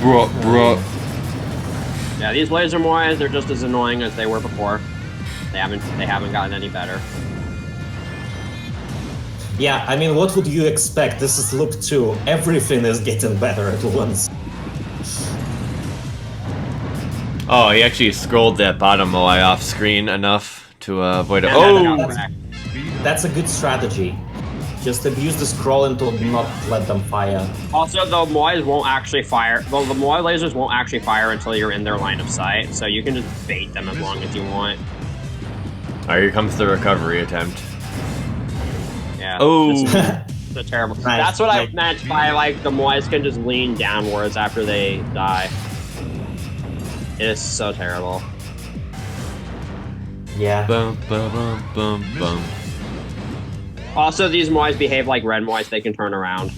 field. Bro. Yeah, these laser moais, they're just as annoying as they were before. They haven't gotten any better. Yeah, I mean, what would you expect? This is Loop 2. Everything is getting better at once. Oh, he actually scrolled that bottom Moai off screen enough to avoid it. Oh! That's a good strategy. Just abuse the scroll and not let them fire. Also, the Moais won't actually fire. Well, the Moai lasers won't actually fire until you're in their line of sight, so you can just bait them as long as you want. Alright, here comes the recovery attempt. Yeah. Oh! It's a terrible. Nice. That's what I meant by like the Moais can just lean downwards after they die. It is so terrible. Yeah. Bum, bum, bum, bum, bum. Also, these Moais behave like red Moais. They can turn around.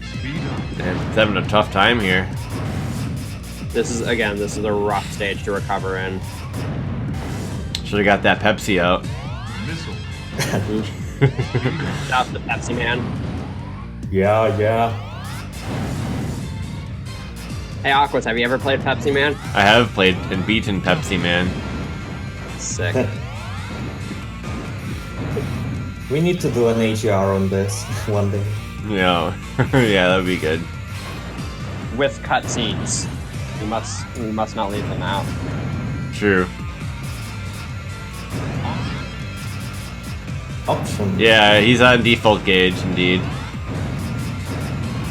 And it's having a tough time here. This is a rough stage to recover in. Should've got that Pepsi out. Missile. Stop the Pepsi Man. Yeah. Hey, Aquas, have you ever played Pepsi Man? I have played and beaten Pepsi Man. Sick. We need to do an AGR on this one day. Yeah. Yeah, that'd be good. With cutscenes. We must not leave them out. True. Option. Yeah, he's on default gauge, indeed.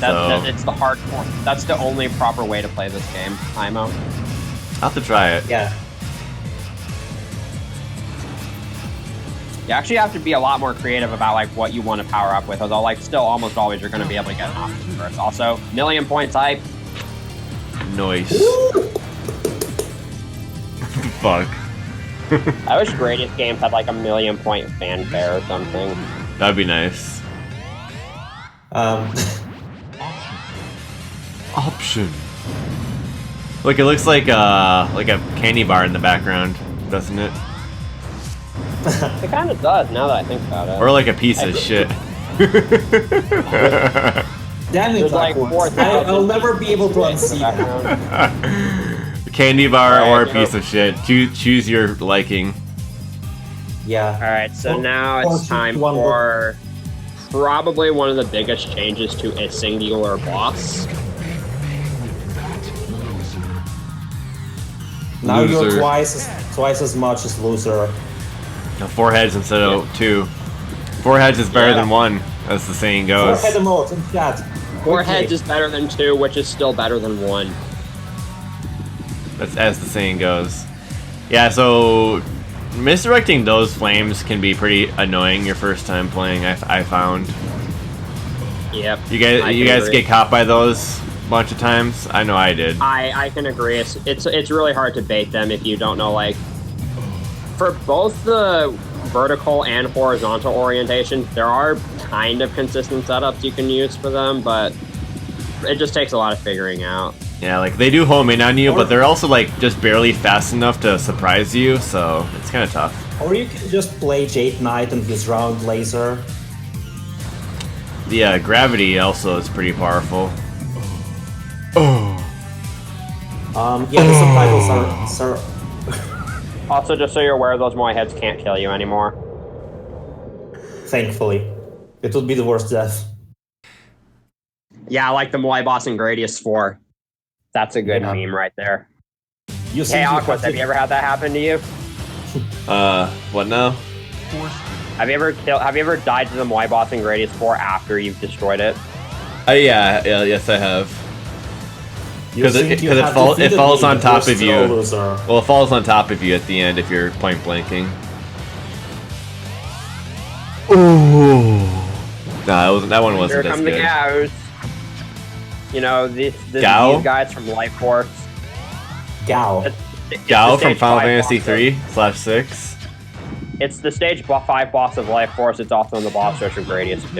It's the hardcore. That's the only proper way to play this game. IMO. I'll have to try it. Yeah. You actually have to be a lot more creative about like what you want to power up with, although like still almost always you're going to be able to get an option first. Also, million point type. Noise. Fuck. I wish Gradius games had like a million point fanfare or something. That'd be nice. Option. Look, it looks like a candy bar in the background, doesn't it? It kind of does now that I think about it. Or like a piece of shit. Damn it, There's like 4,000 I'll never be able to unsee that. Candy bar or a Alright, piece of shit. Choose your liking. Yeah. Alright, so now it's time for probably one of the biggest changes to a singular boss. Now you're Loser. twice as much as loser. No, 4 heads instead of 2. 4 heads is better than 1, as the saying goes. 4 head emote in chat. 4 heads is better than 2, which is still better than 1. That's as the saying goes. Yeah, so misdirecting those flames can be pretty annoying your first time playing. I found. Yep. You guys get caught by those a bunch of times. I know I did. I can agree. It's really hard to bait them if you don't know like. For both the vertical and horizontal orientation, there are kind of consistent setups you can use for them, but it just takes a lot of figuring out. Yeah, like they do home in on you, but they're also like just barely fast enough to surprise you, so it's kind of tough. Or you can just play Jade Knight and his round laser. The gravity also is pretty powerful. Oh. Yeah, the subtitles are Also, just so you're aware, those Moai heads can't kill you anymore. thankfully. It would be the worst death. Yeah, like the Moai boss in Gradius 4. That's a good meme right there. You Hey, Aquas, have you ever had that happen to you? What now? Force Have you ever died to the Moai boss in Gradius 4 after you've destroyed it? Yeah, yes I have. Because it falls on top of you. Well, it falls on top of you at the end if you're point blanking. Ooh. Nah, that one wasn't Here as come good. the cows. You know, these Gao? guys from Life Force. Gao. Gao the from stage Final 5 Fantasy boss 3/6. It's the stage 5 boss of Life Force. It's also in the boss rush of Gradius 2.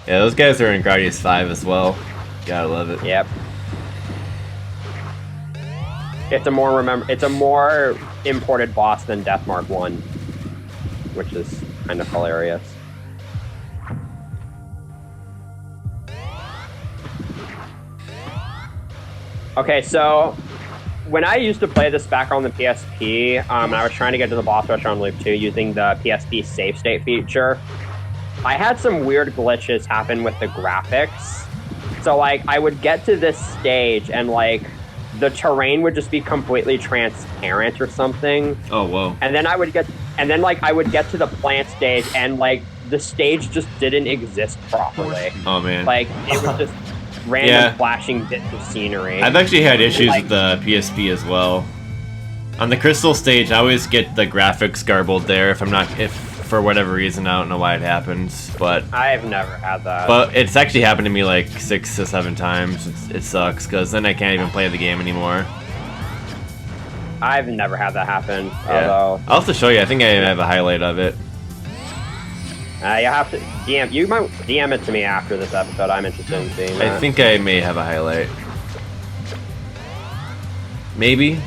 Yeah, those guys are in Gradius 5 as well. Gotta love it. Yep. It's a more imported boss than Deathmark 1, which is kind of hilarious. Okay, so when I used to play this back on the PSP, and I was trying to get to the boss rush on Loop 2 using the PSP save state feature, I had some weird glitches happen with the graphics. So, like, I would get to this stage and, like, the terrain would just be completely transparent or something. Oh, whoa. And then I would get to the plant stage and, like, the stage just didn't exist properly. Oh, man. Like, it was just random Yeah. flashing bits of scenery. I've actually had issues with the PSP as well. On the Crystal stage, I always get the graphics garbled there if for whatever reason, I don't know why it happens, but I've never had that. But it's actually happened to me like 6 to 7 times. It sucks, because then I can't even play the game anymore. I've never had that happen. Yeah. Although I'll have to show you. I think I have a highlight of it. you have to DM. You might DM it to me after this episode. I'm interested in seeing that. I think I may have a highlight. Maybe?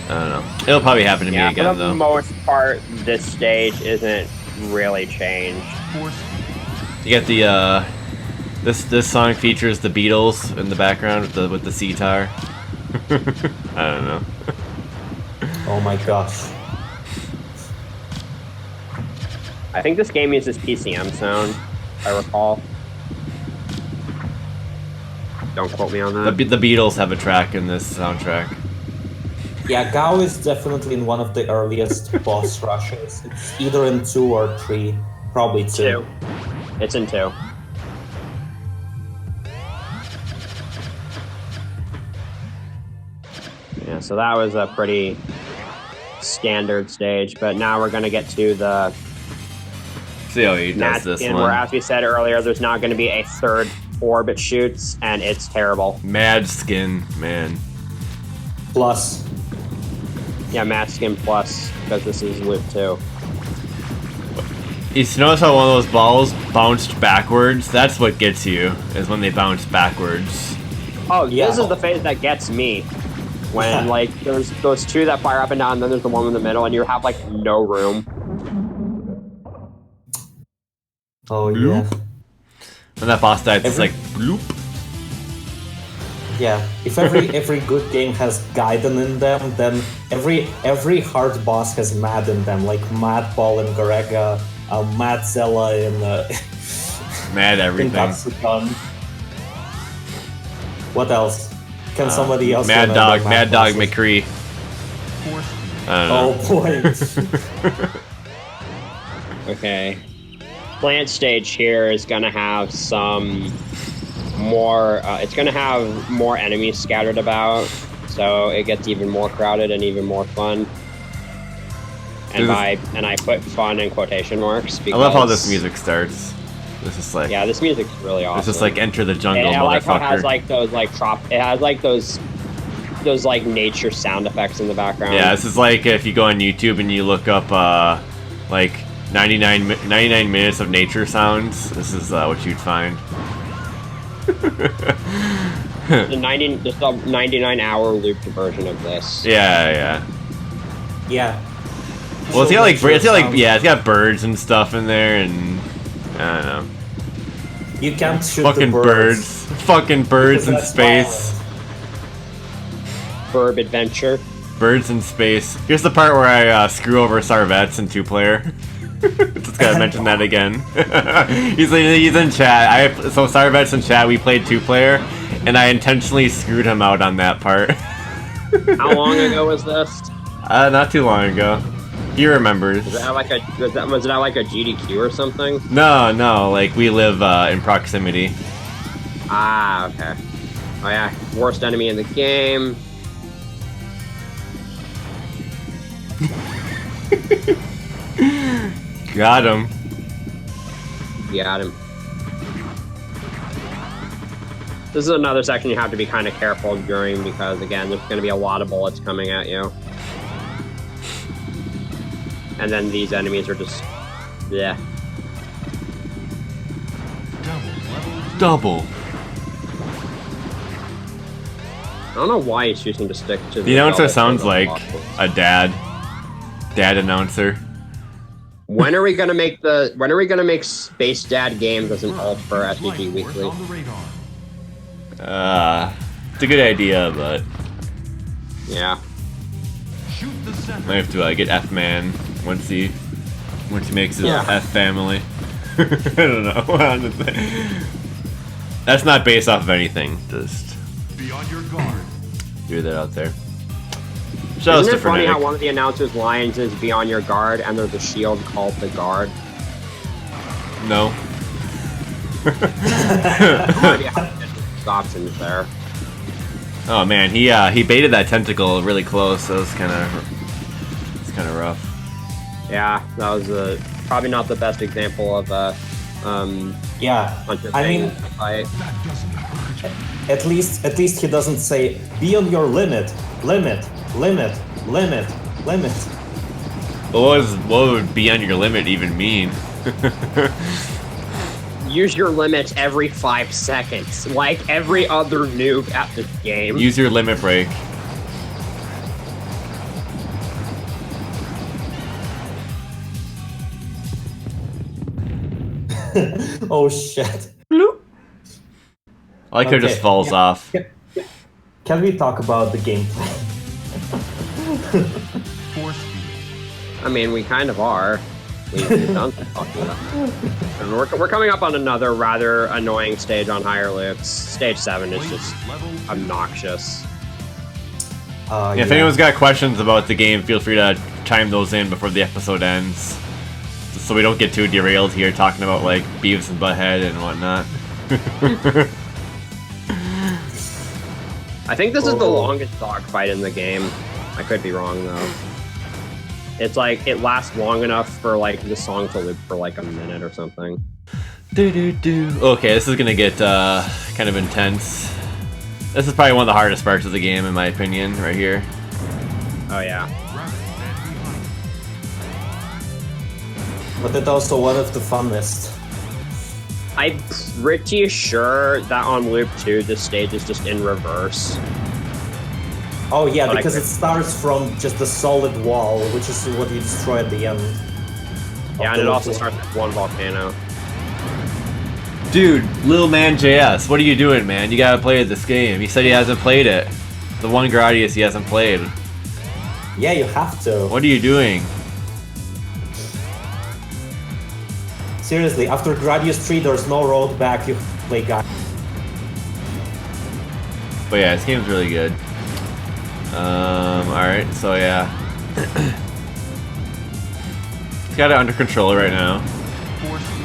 I don't know. It'll probably happen to me again, for the though. most part, this stage isn't really changed. Force You get the, this song features the Beatles in the background with the sitar. I don't know. Oh my gosh. I think this game uses PCM sound, if I recall. Don't quote me on that. The Beatles have a track in this soundtrack. Yeah, Gao is definitely in one of the earliest boss rushes. It's either in 2 or 3. Probably 2. 2. It's in 2. Yeah, so that was a pretty standard stage, but now we're going to get to the See how he does match this in one. where, as we said earlier, there's now going to be a third orb it shoots, and it's terrible. Mad Skin, man. Plus, Yeah, Match Skin Plus, because this is Loop 2. You notice how one of those balls bounced backwards? That's what gets you, is when they bounce backwards. Oh, Yeah. this is the phase that gets me. When, like, there's those two that fire up and down, and then there's the one in the middle, and you have, like, no room. oh yeah. When that boss dies, it's like, bloop. Yeah, if every good game has Gaiden in them, then every hard boss has Mad in them, like Mad Ball and Garega, Mad Zella in Mad in everything. Katsukan. What else? Can somebody else? Mad remember Dog, Mad Dog bosses? McCree. Force I don't know. Oh boy. Okay. Plant stage here is going to have some more, it's going to have more enemies scattered about, so it gets even more crowded and even more fun. And I put fun in quotation marks because I love how this music starts. This is like, Yeah, this music's really awesome. it's just like Enter the Jungle, And I like how it motherfucker. has like those like it has like those like nature sound effects in the background. Yeah, this is like if you go on YouTube and you look up like 99 minutes of nature sounds. This is what you'd find. The 99-hour looped version of this. Yeah. Yeah. Well, it's So got like, make sure it's got like, some- yeah, it's got birds and stuff in there, and I don't know. You can't shoot Fucking the birds. Fucking birds in Because space. that's Burb adventure. Birds in space. Here's the part where I screw over Sarvets in 2-player. Just gotta mention that again. he's in chat. So Sarvets in chat. We played 2-player, and I intentionally screwed him out on that part. How long ago was this? Not too long ago. He remembers. Was it like a GDQ or something? No. Like we live in proximity. Ah, okay. Oh yeah, worst enemy in the game. Got him. Got him. This is another section you have to be kind of careful during because, again, there's going to be a lot of bullets coming at you. And then these enemies are just... yeah. Double. I don't know why he's choosing to stick to The announcer double sounds for the like boxes. a dad announcer. When are we gonna make Space Dad games as an alt for STG Weekly? It's a good idea, but Yeah. I have to get F-Man once he makes his Yeah. F family. I don't know. That's not based off of anything. Just Be on your guard. threw that out there. Shout outs Isn't to it funny Frenetic. how one of the announcers' lines is "Be on your guard" and there's a shield called the Guard? No. Maybe I have different options there. Oh man, he baited that tentacle really close. So it's kind of rough. Yeah, that was probably not the best example of Yeah. Hunter I thing mean, fight. at least he doesn't say be on your limit. What would be on your limit even mean? Use your limit every 5 seconds, like every other noob at this game. Use your limit break. Oh shit. I like how it just Okay, falls yeah. off. Can we talk about the gameplay? Force field. I mean, we kind of are. We've done some talking about it. And we're coming up on another rather annoying stage on higher loops. Stage 7 is just obnoxious. Yeah, if anyone's got questions about the game, feel free to chime those in before the episode ends. So we don't get too derailed here talking about like Beavis and Butthead and whatnot. I think this is the longest dogfight in the game. I could be wrong though. It's like it lasts long enough for like the song to loop for like a minute or something. Okay, this is gonna get kind of intense. This is probably one of the hardest parts of the game, in my opinion, right here. Oh yeah. But it's also one of the funnest. I'm pretty sure that on loop 2, this stage is just in reverse. Oh yeah, But I because could- it starts from just a solid wall, which is what you destroy at the end. Yeah, and it also starts with one volcano. Dude, Lil Man JS, what are you doing, man? You gotta play this game. He said he hasn't played it. The one Gradius he hasn't played. Yeah, you have to. What are you doing? Seriously, after Gradius 3, there's no road back. You play guy. But yeah, this game's really good. Alright, so yeah. He's got it under control right now.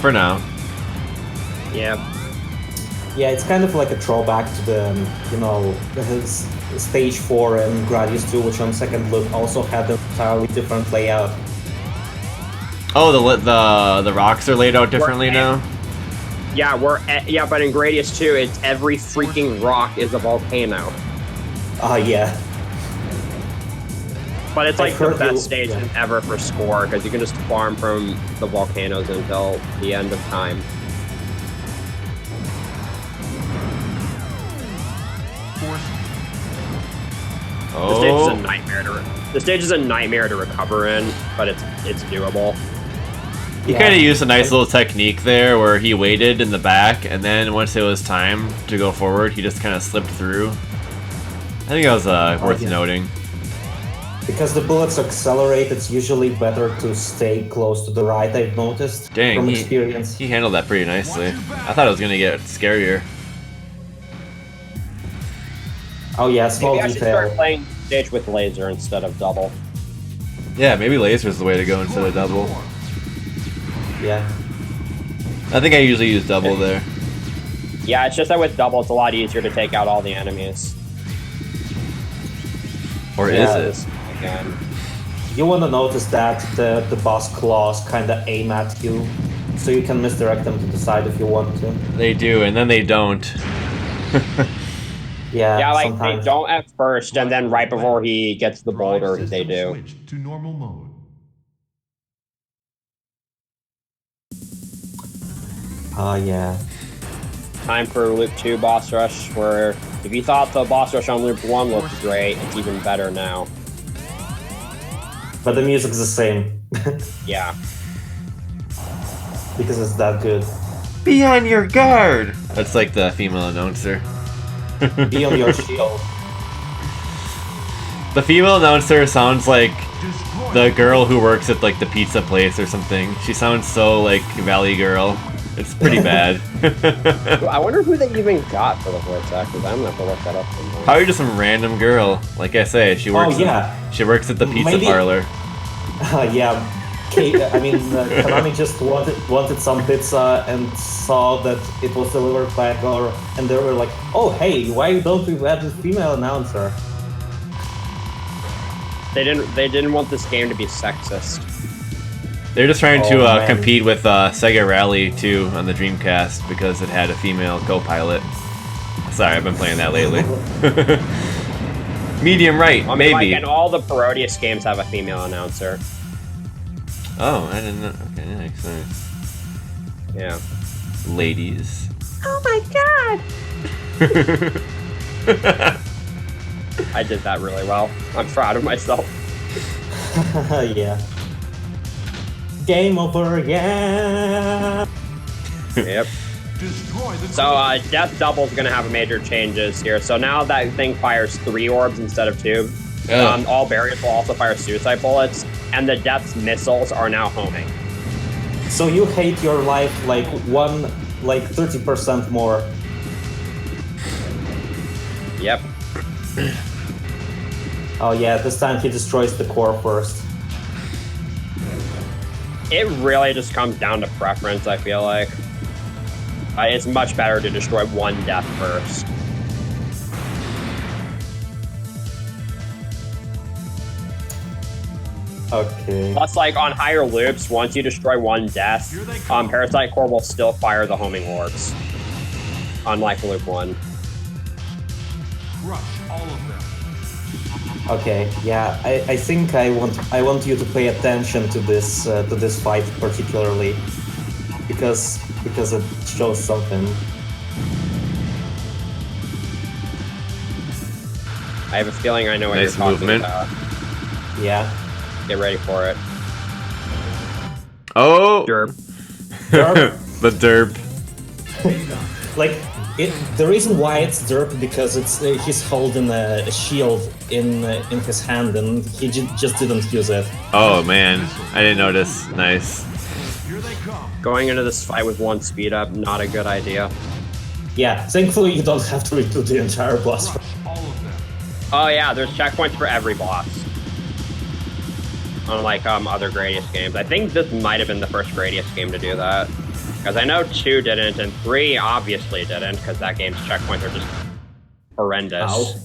For now. Yeah. Yeah, it's kind of like a throwback to the, you know, his stage 4 and Gradius 2, which on second look also had an entirely different layout. Oh, the rocks are laid out differently now? Yeah, but in Gradius 2, it's every freaking rock is a volcano. Yeah. But it's like I've the heard best you- stage yeah. ever for score, because you can just farm from the volcanoes until the end of time. Force field. The stage is a Oh, nightmare the stage is a nightmare to recover in, but it's doable. he Yeah. kind of used a nice little technique there where he waited in the back, and then once it was time to go forward, he just kind of slipped through. I think that was worth yeah. noting. Because the bullets accelerate, it's usually better to stay close to the right, I've noticed. Dang, from he experience. handled that pretty nicely. I thought it was gonna get scarier. Oh yeah, small Maybe I should start detail. playing stage with laser instead of double. Yeah, maybe laser's the way to go instead of double. Yeah. I think I usually use double there. Yeah, it's just that with double, it's a lot easier to take out all the enemies. Or Yeah. is it? Again. You want to notice that the boss claws kind of aim at you, so you can misdirect them to the side if you want to. They do, and then they don't. Yeah, Yeah, like sometimes. they don't at first, and then right before he gets the Drive boulder, they system do. switched to normal mode. Yeah. Time for Loop 2 boss rush, where if you thought the boss rush on Loop 1 looked great, it's even better now. But the music's the same, Yeah. because it's that good. Be on your guard! That's like the female announcer. Be on your shield. The female announcer sounds like Destroy the girl who works at like the pizza place or something. She sounds so like Valley Girl. It's pretty bad. I wonder who they even got for the voice actors. I'm gonna have to look that up sometime. Probably just some random girl. Like I say, she works. Oh yeah. She works at the pizza Maybe- parlor. Yeah. Konami just wanted some pizza and saw that it was delivered by a girl, and they were like, "Oh hey, why don't we add a female announcer?" They didn't want this game to be sexist. They're just trying to Oh, man. compete with Sega Rally 2 on the Dreamcast because it had a female co-pilot. Sorry, I've been playing that lately. Medium right, I mean, maybe. like, and all the Parodius games have a female announcer. Oh, I didn't know. Okay, nice. Yeah. Ladies. Oh my god! I did that really well. I'm proud of myself. Yeah. Game over again. Yep. Destroy the So, Death Double's gonna have major changes here. So now that thing fires 3 orbs instead of 2. Oh. All barriers will also fire suicide bullets, and the Death's missiles are now homing. So you hate your life like 30% more. Yep. Oh yeah, this time he destroys the core first. It really just comes down to preference, I feel like. It's much better to destroy one death first. Okay. Plus, like, on higher loops, once you destroy one death, Parasite Core will still fire the homing orbs. Unlike Loop 1. crush all of them. Okay, yeah, I think I want you to pay attention to this fight particularly, because it shows something. I have a feeling I know what Nice you're talking movement. about. Yeah. Get ready for it. Oh! Derp. Derp. The derp. Like the reason why it's derp because he's holding a shield in his hand and he just didn't use it. Oh man, I didn't notice. Nice. Here they come. Going into this fight with 1 speed up, not a good idea. Yeah, thankfully you don't have to redo the entire boss. Crush all of them. Oh yeah, there's checkpoints for every boss. Unlike other Gradius games. I think this might have been the first Gradius game to do that. Because I know 2 didn't, and 3 obviously didn't, because that game's checkpoints are just horrendous. Ow.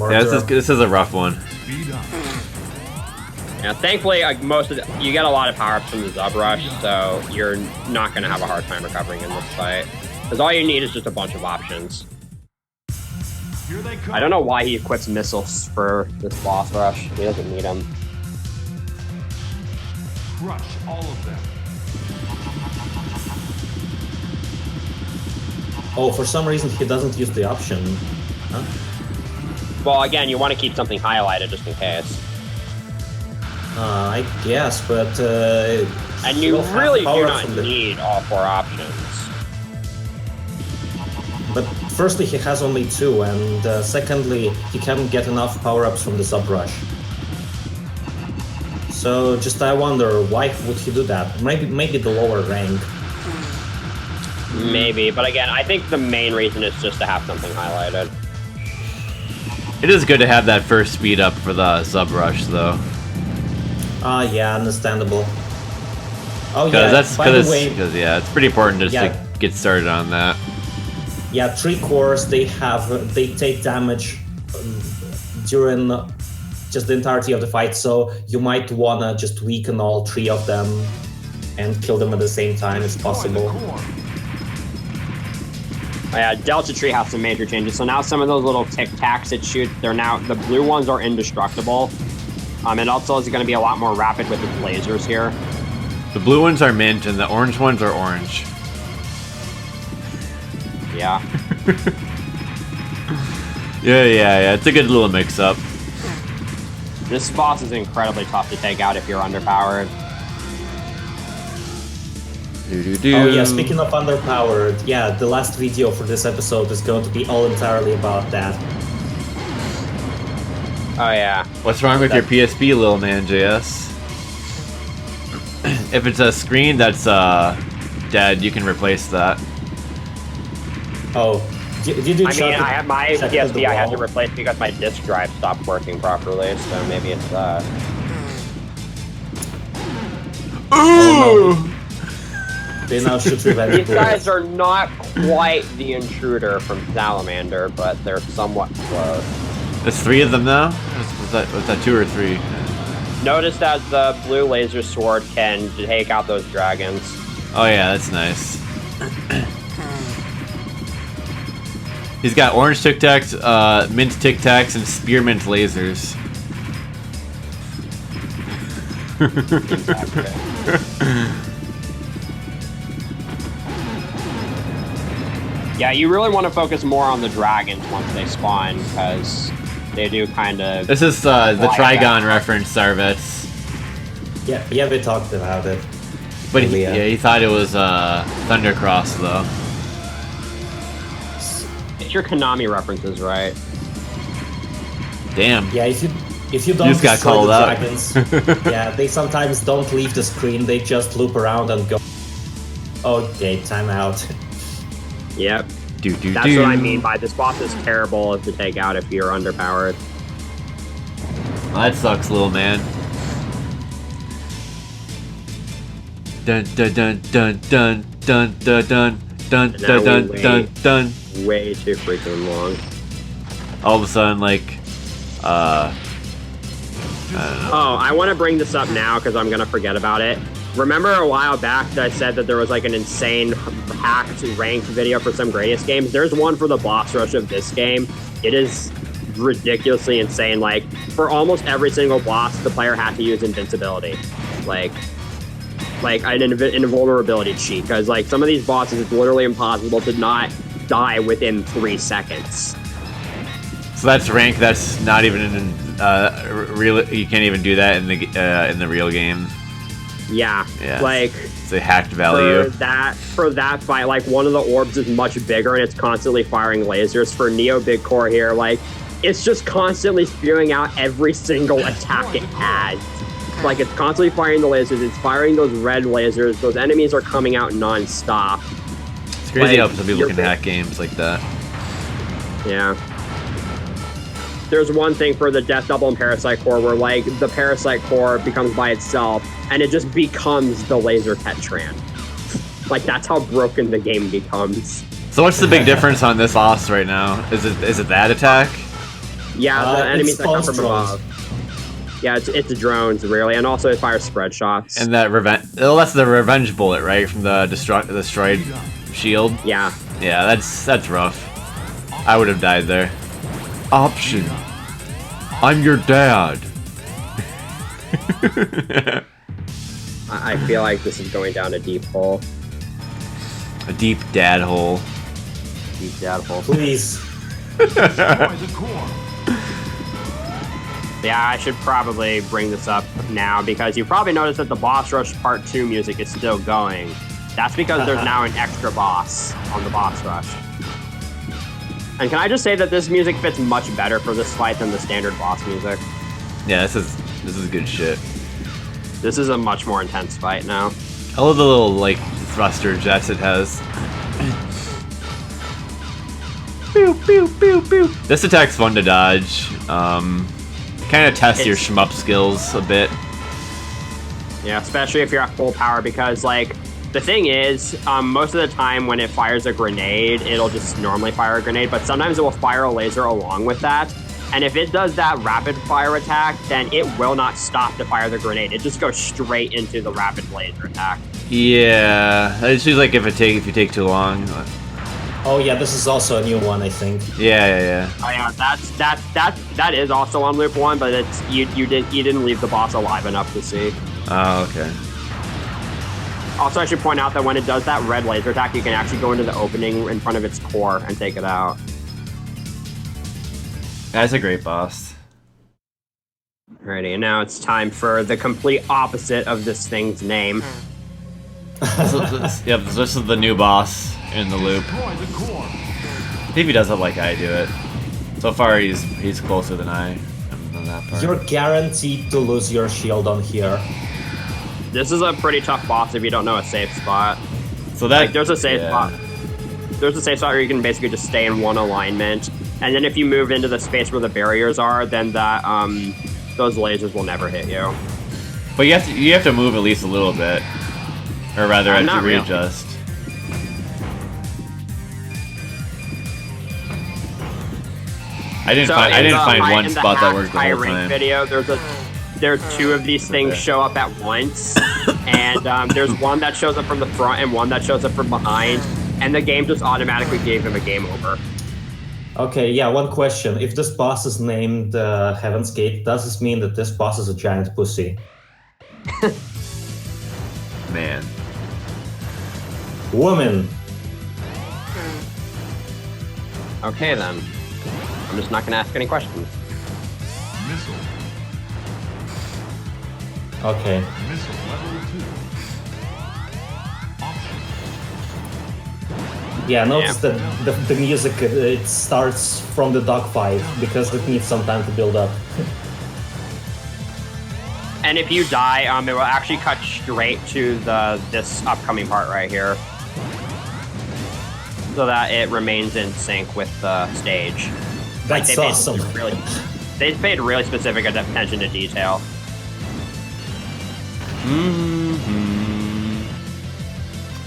Yeah, this is a rough one. Speed up. Yeah, thankfully, like, you get a lot of power-ups from the Zub Rush, so you're not going to have a hard time recovering in this fight. Because all you need is just a bunch of options. Here they come. I don't know why he equips missiles for this boss rush. He doesn't need them. Crush all of them. Oh, for some reason he doesn't use the option. Huh? Well, again, you want to keep something highlighted just in case. I guess, but And you he'll have really do power-up not from the- need all 4 options. But firstly, he has only 2, and secondly, he can't get enough power-ups from the sub-rush. So just I wonder, why would he do that? Maybe the lower rank. Maybe, but again, I think the main reason is just to have something highlighted. It is good to have that first speed up for the sub rush, though. Yeah, understandable. Oh yeah, That's by the because way, yeah, it's pretty important just Yeah. to get started on that. yeah, 3 cores, they take damage during just the entirety of the fight, so you might wanna just weaken all 3 of them and kill them at the same time as Destroy the possible. core. Yeah, Delta Tree has some major changes. So now some of those little tic tacs that shoot, they're now, the blue ones are indestructible. And also it's going to be a lot more rapid with the lasers here. The blue ones are mint and the orange ones are orange. Yeah. Yeah. It's a good little mix-up. This boss is incredibly tough to take out if you're underpowered. Oh yeah, speaking of underpowered, yeah, the last video for this episode is going to be all entirely about that. Oh yeah. What's wrong with your PSP, little man, JS? If it's a screen that's dead, you can replace that. Oh, did you I mean, check I have my check PSP the I had to wall? replace because my disk drive stopped working properly, so maybe it's that. Oh, no. They now shoot revenge These guys bullets. are not quite the intruder from Salamander, but they're somewhat close. There's 3 of them now? Was that 2 or 3? Notice that the blue laser sword can take out those dragons. Oh yeah, that's nice. He's got orange Tic Tacs, mint Tic Tacs, and spearmint lasers. Yeah, you really want to focus more on the dragons once they spawn, because they do kind of... This is the Why Trigon that? reference, Sarvets. Yeah, we talked about it. But Yeah. he thought it was Thundercross, though. It's your Konami references, right? Damn. Yeah, if you don't just got destroy called the out. dragons, yeah, they sometimes don't leave the screen. They just loop around and go. Okay, time out. Yep. Do. That's what I mean by this boss is terrible to take out if you're underpowered. Well, that sucks, little man. Dun dun dun dun dun dun dun dun dun And now dun we dun wait. dun. Way too freaking long. All of a sudden, like, Oh, I want to bring this up now because I'm going to forget about it. Remember a while back that I said that there was like an insane hacked ranked video for some Gradius games? There's one for the boss rush of this game. It is ridiculously insane. Like, for almost every single boss, the player had to use invincibility. Like an invulnerability cheat. Because, like, some of these bosses, it's literally impossible to not die within 3 seconds. so that's rank. That's not even in real. You can't even do that in the real game. Yeah. Yeah. Like... It's a hacked value. For that fight, like, one of the orbs is much bigger and it's constantly firing lasers. For Neo Big Core here, like, it's just constantly spewing out every single attack it has. Like, it's constantly firing the lasers, it's firing those red lasers, those enemies are coming out non-stop. It's crazy like, how some people you're can big- hack games like that. Yeah. There's one thing for the Death Double and Parasite Core where, like, the Parasite Core becomes by itself and it just becomes the Laser Tetran. Like, that's how broken the game becomes. So what's the big difference on this boss right now? Is it that attack? Yeah, the It enemies that come from spawns above. Yeah, it's drones, really, and also it fires spread shots. And that revenge. Oh, that's the revenge bullet, right? From the destroyed shield. Yeah. Yeah, that's rough. I would have died there. Option. I'm your dad. I feel like this is going down a deep hole. A deep dad hole. Deep dad hole. Please. Destroy the core. Yeah, I should probably bring this up now because you probably noticed that the Boss Rush Part 2 music is still going. That's because there's now an extra boss on the Boss Rush. And can I just say that this music fits much better for this fight than the standard boss music? Yeah, this is good shit. This is a much more intense fight now. I love the little like thruster jets it has. Pew, pew, pew, pew. This attack's fun to dodge. Kind of tests your shmup skills a bit. Yeah, especially if you're at full power, because like the thing is, most of the time when it fires a grenade, it'll just normally fire a grenade, but sometimes it will fire a laser along with that. And if it does that rapid fire attack, then it will not stop to fire the grenade. It just goes straight into the rapid laser attack. Yeah, it's just like if you take too long. Oh yeah, this is also a new one, I think. Yeah. Oh yeah, that is also on loop 1, but it's you didn't leave the boss alive enough to see. Oh, okay. Also, I should point out that when it does that red laser attack, you can actually go into the opening in front of its core and take it out. That's a great boss. Alrighty, and now it's time for the complete opposite of this thing's name. Yep, this is the new boss in the loop. Destroy the core. I think he does it like I do it. So far, he's closer than I am on that part. You're guaranteed to lose your shield on here. This is a pretty tough boss if you don't know a safe spot. So that Like, there's a safe spot. There's a safe spot where you can basically just stay in one alignment, and then if you move into the space where the barriers are, then that those lasers will never hit you. But you have to move at least a little bit, or rather, have to not really. readjust. I didn't find one spot that worked the high whole rank time. video. There's two of these things show up at once, and there's one that shows up from the front and one that shows up from behind, and the game just automatically gave him a game over. Okay, yeah, one question. If this boss is named Heaven's Gate, does this mean that this boss is a giant pussy? Man. Woman! Okay then. I'm just not gonna ask any questions. Missile. Okay. Missile level 2. Option. Yeah, notice that the music, it starts from the dogfight, because it needs some time to build up. And if you die, it will actually cut straight to this upcoming part right here, so that it remains in sync with the stage. That's awesome. They paid really specific attention to detail.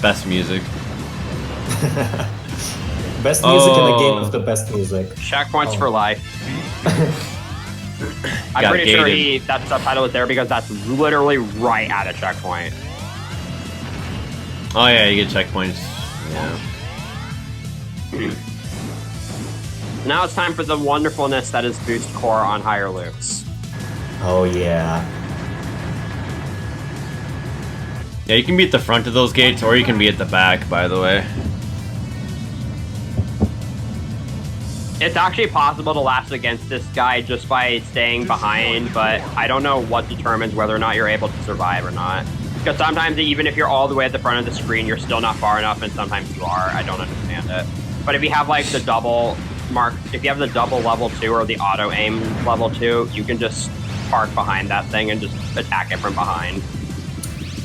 Best music. Best music in a game of the best music. Checkpoints for life. I'm pretty sure that subtitle is there because that's literally right at a checkpoint. Oh yeah, you get checkpoints. Yeah. Now it's time for the wonderfulness that is Boost Core on higher loops. Oh yeah. Yeah, you can be at the front of those gates, or you can be at the back, by the way. It's actually possible to last against this guy just by staying behind, but I don't know what determines whether or not you're able to survive or not. Because sometimes, even if you're all the way at the front of the screen, you're still not far enough, and sometimes you are. I don't understand it. But if you have, like, the double if you have the double level 2 or the auto aim level 2, you can just park behind that thing and just attack it from behind.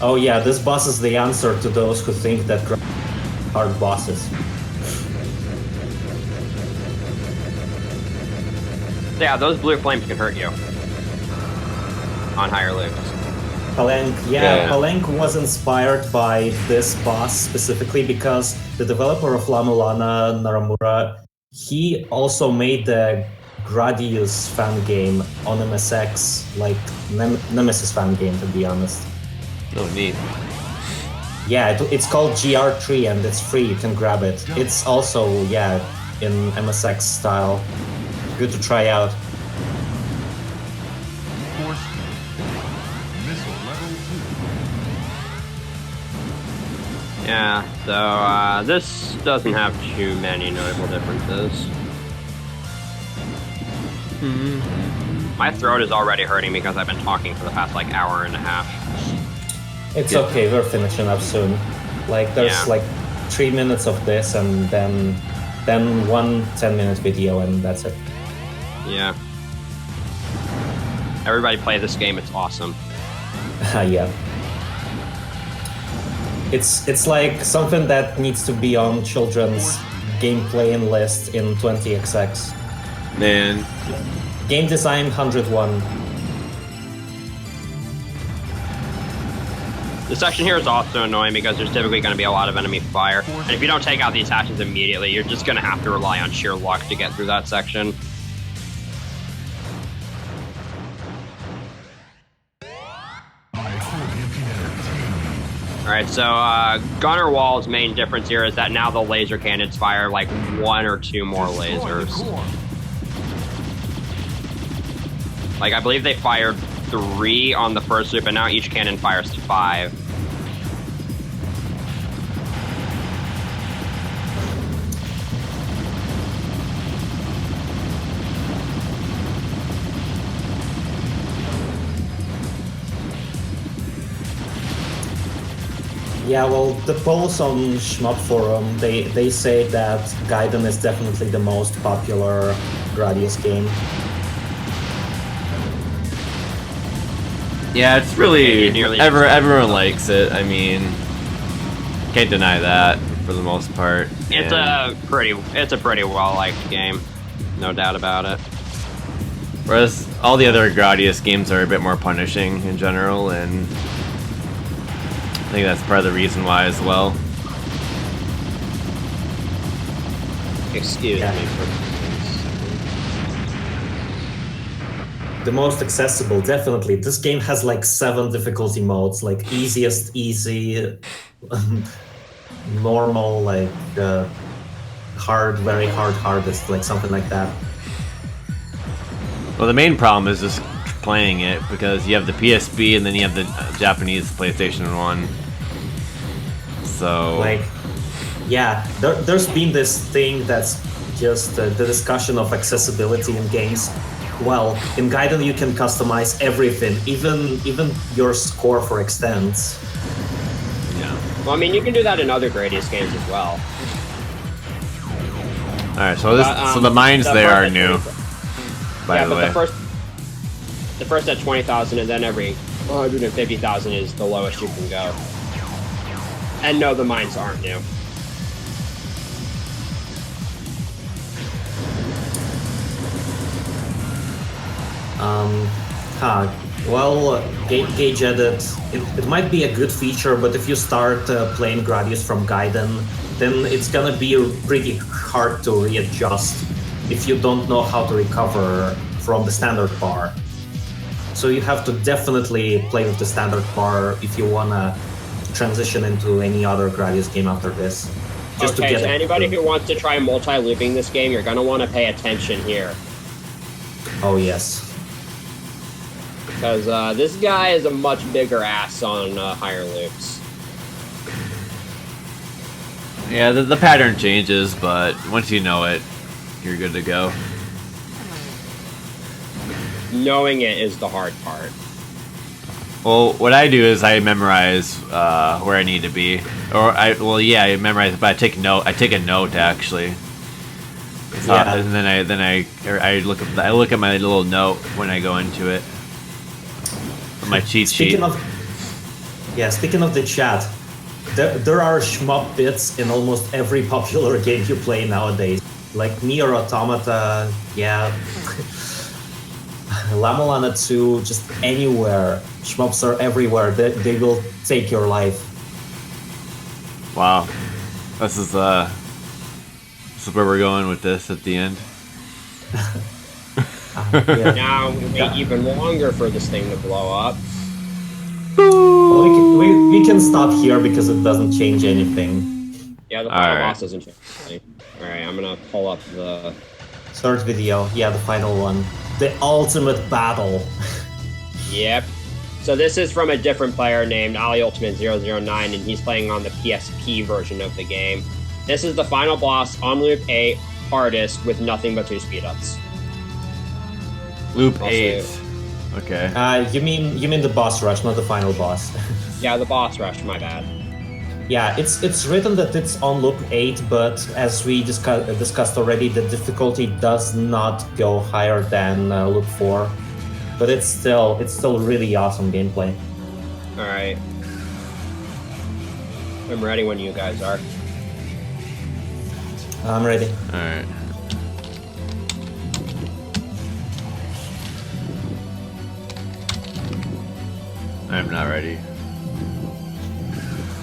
Oh yeah, this boss is the answer to those who think that hard bosses. Yeah, those blue flames can hurt you on higher loops. Palenque, Palenque was inspired by this boss specifically because the developer of La Mulana, Naramura, he also made the Gradius fan game on MSX, like Nemesis fan game, to be honest. Oh, neat. Yeah, it's called GR3 and it's free, you can grab it. It's also, yeah, in MSX style. Good to try out. Force missile level 2. Yeah, so this doesn't have too many notable differences. My throat is already hurting because I've been talking for the past like hour and a half. It's okay, we're finishing up soon. Like, there's like 3 minutes of this, and then one 10-minute video, and that's it. Yeah. Everybody play this game, it's awesome. Yeah. It's like something that needs to be on children's game playing list in 20XX. Man, Game design 101. This section here is also annoying because there's typically going to be a lot of enemy fire. And if you don't take out these hatches immediately, you're just going to have to rely on sheer luck to get through that section. Alright, so Gunner Wall's main difference here is that now the laser cannons fire like 1 or 2 more lasers. Like, I believe they fired 3 on the first loop, and now each cannon fires 5. Yeah, well, the polls on Shmup Forum, they say that Gaiden is definitely the most popular Gradius game. yeah, it's really everyone likes it. I mean, can't deny that for the most part. It's a pretty well liked game, no doubt about it. Whereas all the other Gradius games are a bit more punishing in general, and I think that's part of the reason why as well. Excuse me for The most accessible, definitely. This game has like 7 difficulty modes, like easiest, easy, normal, like hard, very hard, hardest, like something like that. Well, the main problem is just playing it because you have the PSP and then you have the Japanese PlayStation 1. So, like, yeah, there's been this thing that's just the discussion of accessibility in games. Well, in Gaiden you can customize everything, even your score for extents. yeah. Well, I mean, you can do that in other Gradius games as well. All right, so so the mines there are new. By the way, the first at 20,000, and then every 150,000 is the lowest you can go. And no, the mines aren't new. Well, Gauge Edit, it might be a good feature, but if you start playing Gradius from Gaiden, then it's gonna be pretty hard to readjust if you don't know how to recover from the standard bar. So you have to definitely play with the standard bar if you wanna transition into any other Gradius game after this. Just okay, to get so anybody who wants to try multi-looping this game, you're gonna want to pay attention here. Oh yes. Because this guy is a much bigger ass on higher loops. yeah, the pattern changes, but once you know it, you're good to go. Knowing it is the hard part. Well, what I do is I memorize where I need to be, or I memorize, but I take a note actually. Yeah. And then I look at my little note when I go into it. My cheat sheet. Speaking of the chat, there are shmup bits in almost every popular game you play nowadays. Like Nier Automata, yeah. Lamolana 2, just anywhere. Shmups are everywhere. They will take your life. Wow. This is where we're going with this at the end. Yeah. Now we wait even longer for this thing to blow up. Well, we can stop here because it doesn't change anything. Yeah, the final Alright. boss doesn't change anything. Alright, I'm gonna pull up the... Third video, yeah, the final one. The ultimate battle. Yep. So this is from a different player named Ali Ultimate 009, and he's playing on the PSP version of the game. This is the final boss on Loop 8, hardest, with nothing but 2 speed-ups. Loop I'll 8. say- Okay. You mean the boss rush, not the final boss. Yeah, the boss rush. My bad. Yeah, it's written that it's on loop 8, but as we discussed already, the difficulty does not go higher than loop 4. But it's still really awesome gameplay. All right. I'm ready when you guys are. I'm ready. Alright. I'm not ready.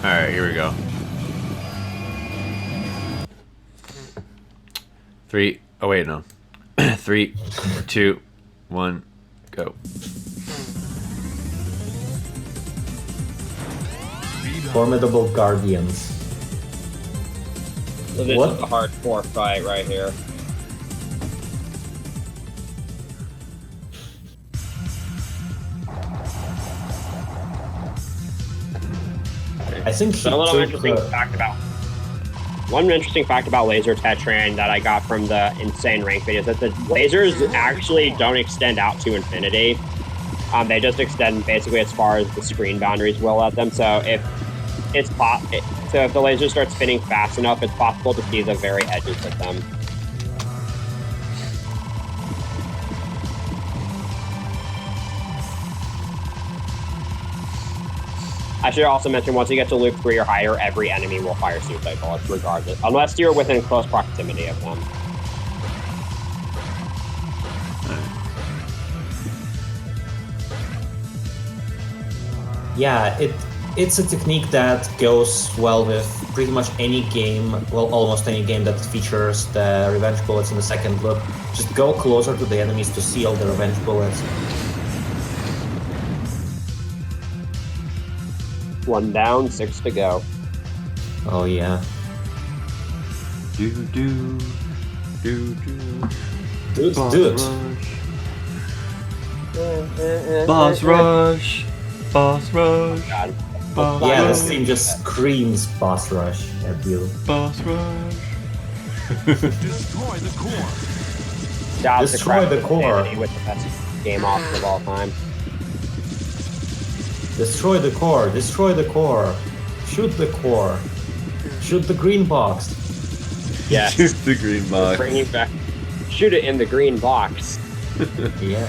Alright, here we go. 3. Oh, wait, no. 3, 2, 1, go. Formidable Guardians. So this What? is the hardcore fight right here. I think he So took, one interesting fact about laser Tetran that I got from the insane rank video is that the lasers actually don't extend out to infinity. They just extend basically as far as the screen boundaries will let them. So if if the laser starts spinning fast enough, it's possible to see the very edges of them. I should also mention, once you get to loop 3 or higher, every enemy will fire suicide bullets regardless, unless you're within close proximity of them. yeah, it's a technique that goes well with pretty much any game, well, almost any game that features the revenge bullets in the second loop. Just go closer to the enemies to seal the revenge bullets. One down, 6 to go. Oh yeah. Do do do do. Do Boss it. rush. Boss rush. Boss rush. God. Boss Yeah, rush. this team just screams boss rush at you. Boss rush. Destroy the core. Shout out to Destroy the Crash core. Insanity with the best game off of all time. Destroy the core, destroy the core. Shoot the core. Shoot the green box. Yes. Shoot the green box. Bringing back. Shoot it in the green box. Yeah.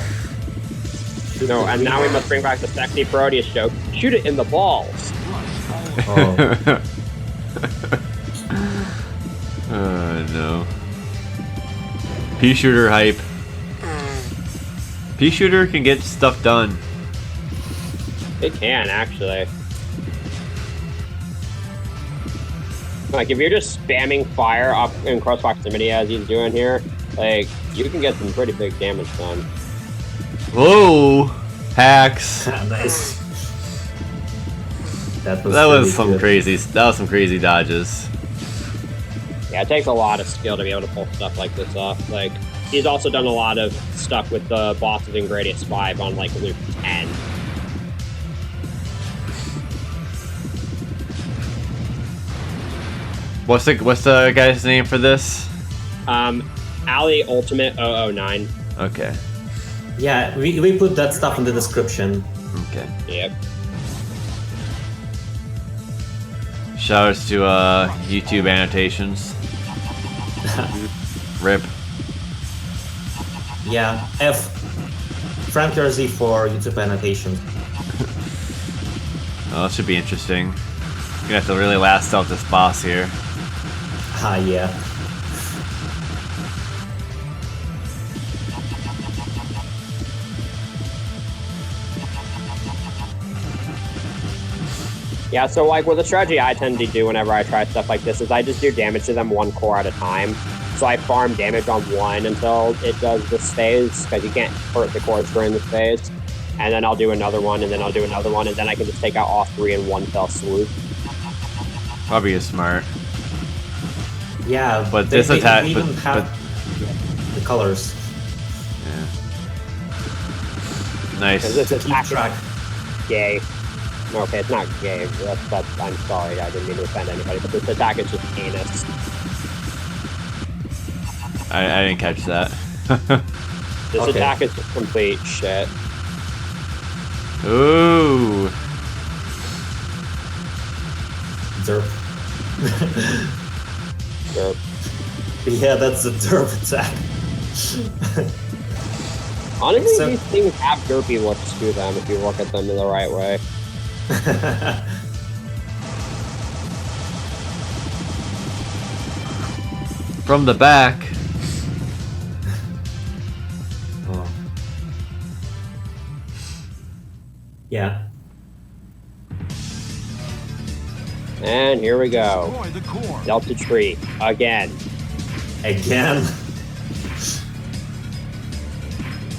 Shoot No, the and green now we box. must bring back the sexy Proteus joke. Shoot it in the balls. Oh. No. Pea shooter hype. Pea shooter can get stuff done. It can, actually. Like, if you're just spamming fire up in close proximity as he's doing here, like, you can get some pretty big damage done. Whoa! Hacks. Nice. That That was really some good. crazy. That was some crazy dodges. Yeah, it takes a lot of skill to be able to pull stuff like this off. Like, he's also done a lot of stuff with the bosses in Gradius 5 on, like, loop 10. What's the guy's name for this? Ali Ultimate 009. Okay. Yeah, we put that stuff in the description. Okay. Yep. Shoutouts to YouTube annotations. Rip. Yeah, F. Frank RZ for YouTube annotation. Oh, that should be interesting. You have to really last out this boss here. Ah, yeah. Yeah, so like with the strategy I tend to do whenever I try stuff like this is I just do damage to them one core at a time. So I farm damage on one until it does this phase, because you can't hurt the cores during this phase. And then I'll do another one, and then I'll do another one, and then I can just take out all three in one fell swoop. Probably is smart. Yeah, But they, this they attack- even but- have the colors. Yeah. Because Nice. this To keep attack track. is gay. No, okay, it's not gay. That's, I'm sorry, I didn't mean to offend anybody, but this attack is just anus. I didn't catch that. This Okay. attack is complete shit. Ooh. Derp. Derp. Yeah, that's a derp attack. Honestly, Except- these things have derpy looks to them if you look at them in the right way. From the back. Oh. Yeah. And here we go. Destroy the core. Delta tree again. Again.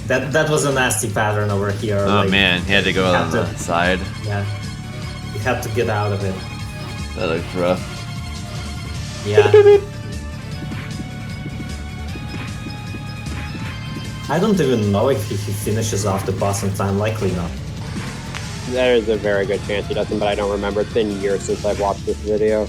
That was a nasty pattern over here. Oh like, man, he had to go you on have the to- side. Yeah. You have to get out of it. That looks rough. Yeah. I don't even know if he finishes off the boss in time. Likely not. There is a very good chance he doesn't, but I don't remember. It's been years since I've watched this video.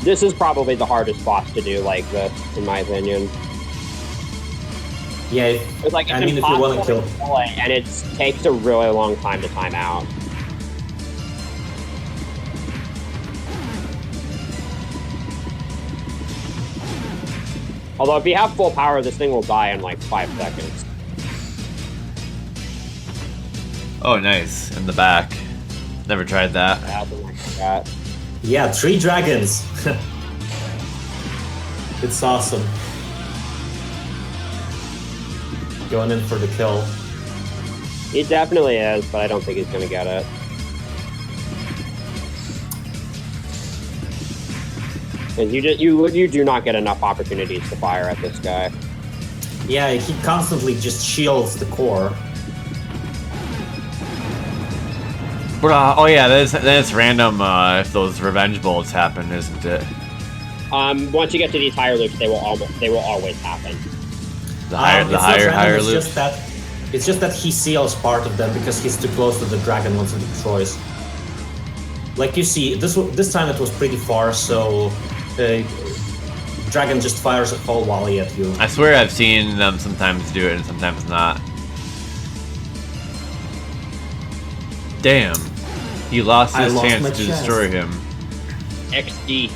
This is probably the hardest boss to do like this, in my opinion. Yeah. It's like, it's I mean, if you want to impossible kill. kill it, and it takes a really long time to time out. Although if you have full power, this thing will die in like 5 seconds. Oh, nice. In the back. Never tried that. Something like that. Yeah, 3 dragons. It's awesome. Going in for the kill. He definitely is, but I don't think he's gonna get it. Because you do not get enough opportunities to fire at this guy. Yeah, he constantly just shields the core. But, oh yeah, then it's random if those revenge bolts happen, isn't it? Once you get to these higher loops, they will always happen. The higher, It's not random, higher it's loops. It's just that he seals part of them because he's too close to the dragon once it destroys. Like you see, this time it was pretty far, so dragon just fires a whole volley at you. I swear I've seen them sometimes do it and sometimes not. Damn. He lost I his lost chance my to chance. destroy him. XD.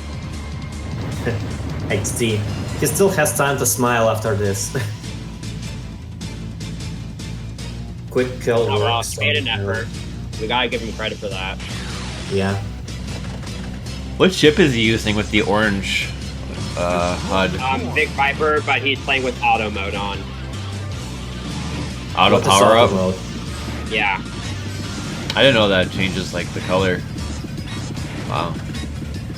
XD. He still has time to smile after this. Quick kill Oh well, works. made an effort. We gotta give him credit for that. Yeah. What ship is he using with the orange HUD? Big Viper, but he's playing with auto mode on. Auto What is power auto up? mode? Yeah. I didn't know that changes like the color. Wow.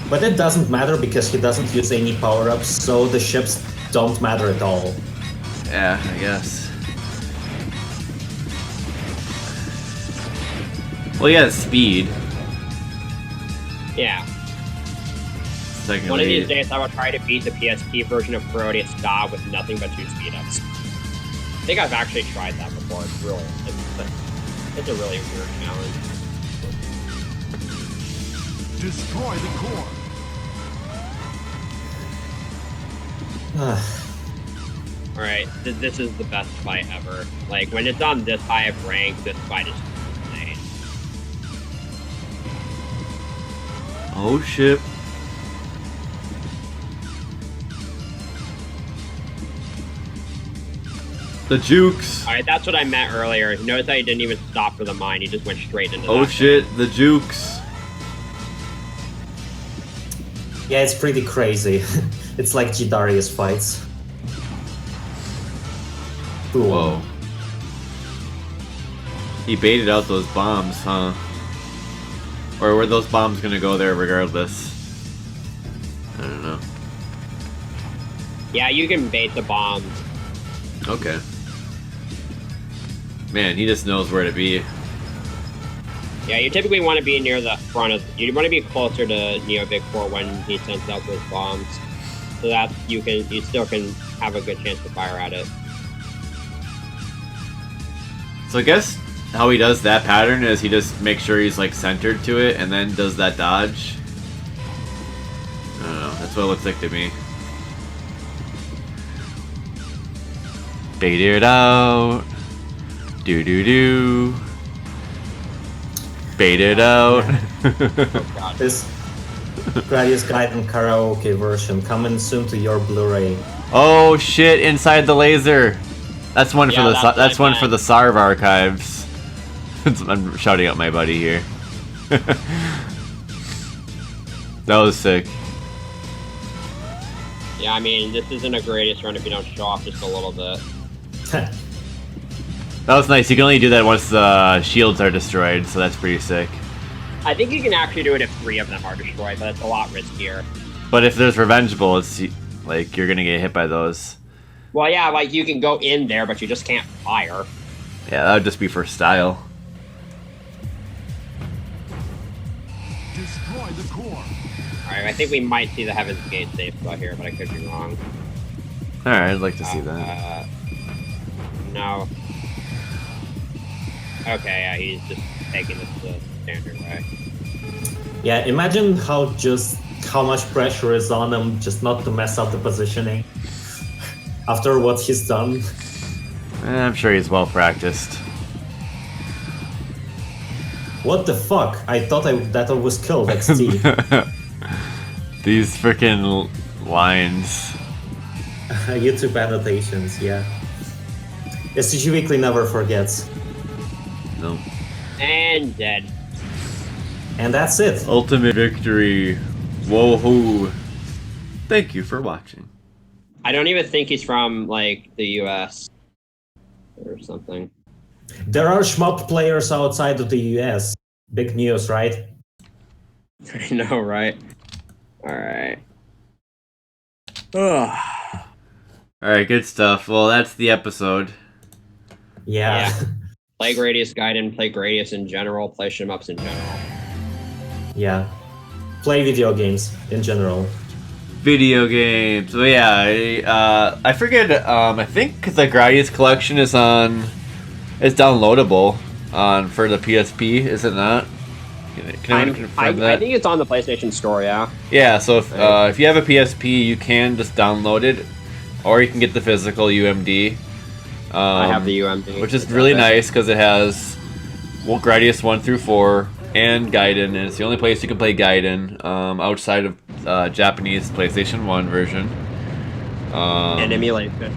But it doesn't matter because he doesn't use any power-ups, so the ships don't matter at all. Yeah, I guess. Well, he has speed. Yeah. Secondly, One of these days, I will try to beat the PSP version of Gradius Gaiden with nothing but 2 speed-ups. I think I've actually tried that before. It's a really weird challenge. Destroy the core. Alright, this is the best fight ever. Like, when it's on this high of rank, this fight is insane. oh shit. The jukes. Alright, that's what I meant earlier. Notice that he didn't even stop for the mine, he just went straight into Oh that. shit, the jukes. Yeah, it's pretty crazy. It's like Jidarius fights. Boom. Whoa. He baited out those bombs, huh? Or were those bombs gonna go there regardless? I don't know. Yeah, you can bait the bomb. Okay. Man, he just knows where to be. Yeah, you typically want to be near the front of... You want to be closer to Neo Big 4 when he sends out those bombs. So that you still can have a good chance to fire at it. So I guess how he does that pattern is he just makes sure he's like centered to it and then does that dodge. That's what it looks like to me. Bait it out. Do do do. Bait it out. Oh god. This Gradius Gaiden karaoke version coming soon to your Blu-ray. Oh shit! Inside the laser. That's one for Yeah, the that's that's what I one for the Sarv archives. I'm shouting at my buddy here. That was sick. Yeah, I mean, this isn't a greatest run if you don't show off just a little bit. That was nice. You can only do that once the shields are destroyed, so that's pretty sick. I think you can actually do it if 3 of them are destroyed, but it's a lot riskier. But if there's revenge bullets, like you're gonna get hit by those. Well, yeah, like you can go in there, but you just can't fire. Yeah, that would just be for style. Destroy the core. Alright, I think we might see the Heaven's Gate safe spot here, but I could be wrong. Alright, I'd like to see that. No. Okay, yeah, he's just taking this the standard way. Yeah, imagine how much pressure is on him just not to mess up the positioning after what he's done. I'm sure he's well practiced. What the fuck? I thought that I was killed, XT. These freaking lines. YouTube annotations, yeah. STG Weekly never forgets. No. And dead. And that's it. Ultimate victory. Whoa-hoo. Thank you for watching. I don't even think he's from, like, the US. Or something. There are shmup players outside of the US. Big news, right? I know, right? Alright. Ugh. Alright, good stuff. Well, that's the episode. Yeah. Play Gradius Gaiden, play Gradius in general, play shmups in general. Yeah. Play video games in general. Video games. So yeah, I forget. I think the Gradius collection is downloadable for the PSP. Is it not? Can I confirm that? I think it's on the PlayStation Store. Yeah. Yeah. So if you have a PSP, you can just download it, or you can get the physical UMD. I have the UMD, which is really nice because it has Gradius 1 through 4 and Gaiden, and it's the only place you can play Gaiden outside of Japanese PlayStation 1 version. And emulation.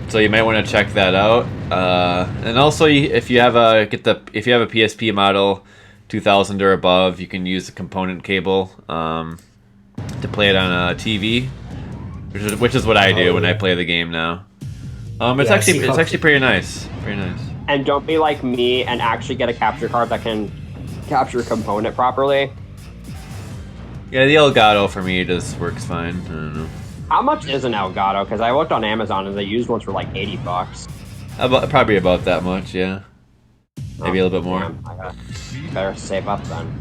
So you might want to check that out. And also, if you have a PSP model 2000 or above, you can use a component cable to play it on a TV, which is what I do when I play the game now. It's actually pretty nice. Pretty nice. And don't be like me and actually get a capture card that can capture a component properly. Yeah, the Elgato for me just works fine. I don't know. How much is an Elgato? Because I looked on Amazon and they used ones for like $80. Probably about that much, yeah. Maybe a little bit more. Damn, I better save up then.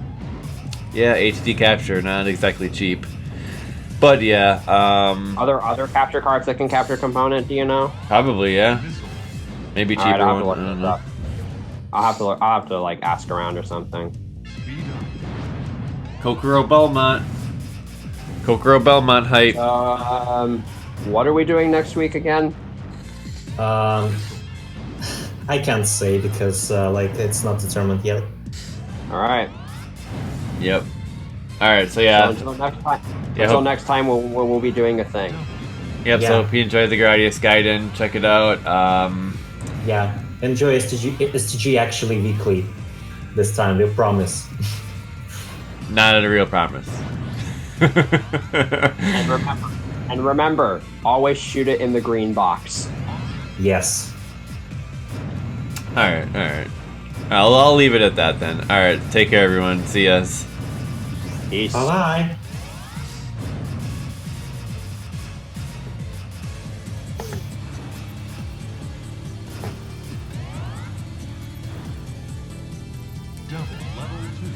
Yeah, HD capture, not exactly cheap. But yeah, Other capture cards that can capture component, do you know? probably, yeah. Maybe cheaper Alright, I'll have to one. look I don't this know. up. I'll have to like ask around or something. Kokoro Belmont hype. What are we doing next week again? I can't say because it's not determined yet. Alright. Yep. Alright, so yeah. So until next time. Yeah, Until hope- next time, we'll be doing a thing. Yep, Yeah. so if you enjoyed the Gradius Gaiden, check it out. Yeah, enjoy STG actually weekly this time, we promise. Not a real promise. And remember, always shoot it in the green box. Yes. Alright. I'll leave it at that then. Alright, take care everyone. See yas. Peace. Bye-bye. Double level 2.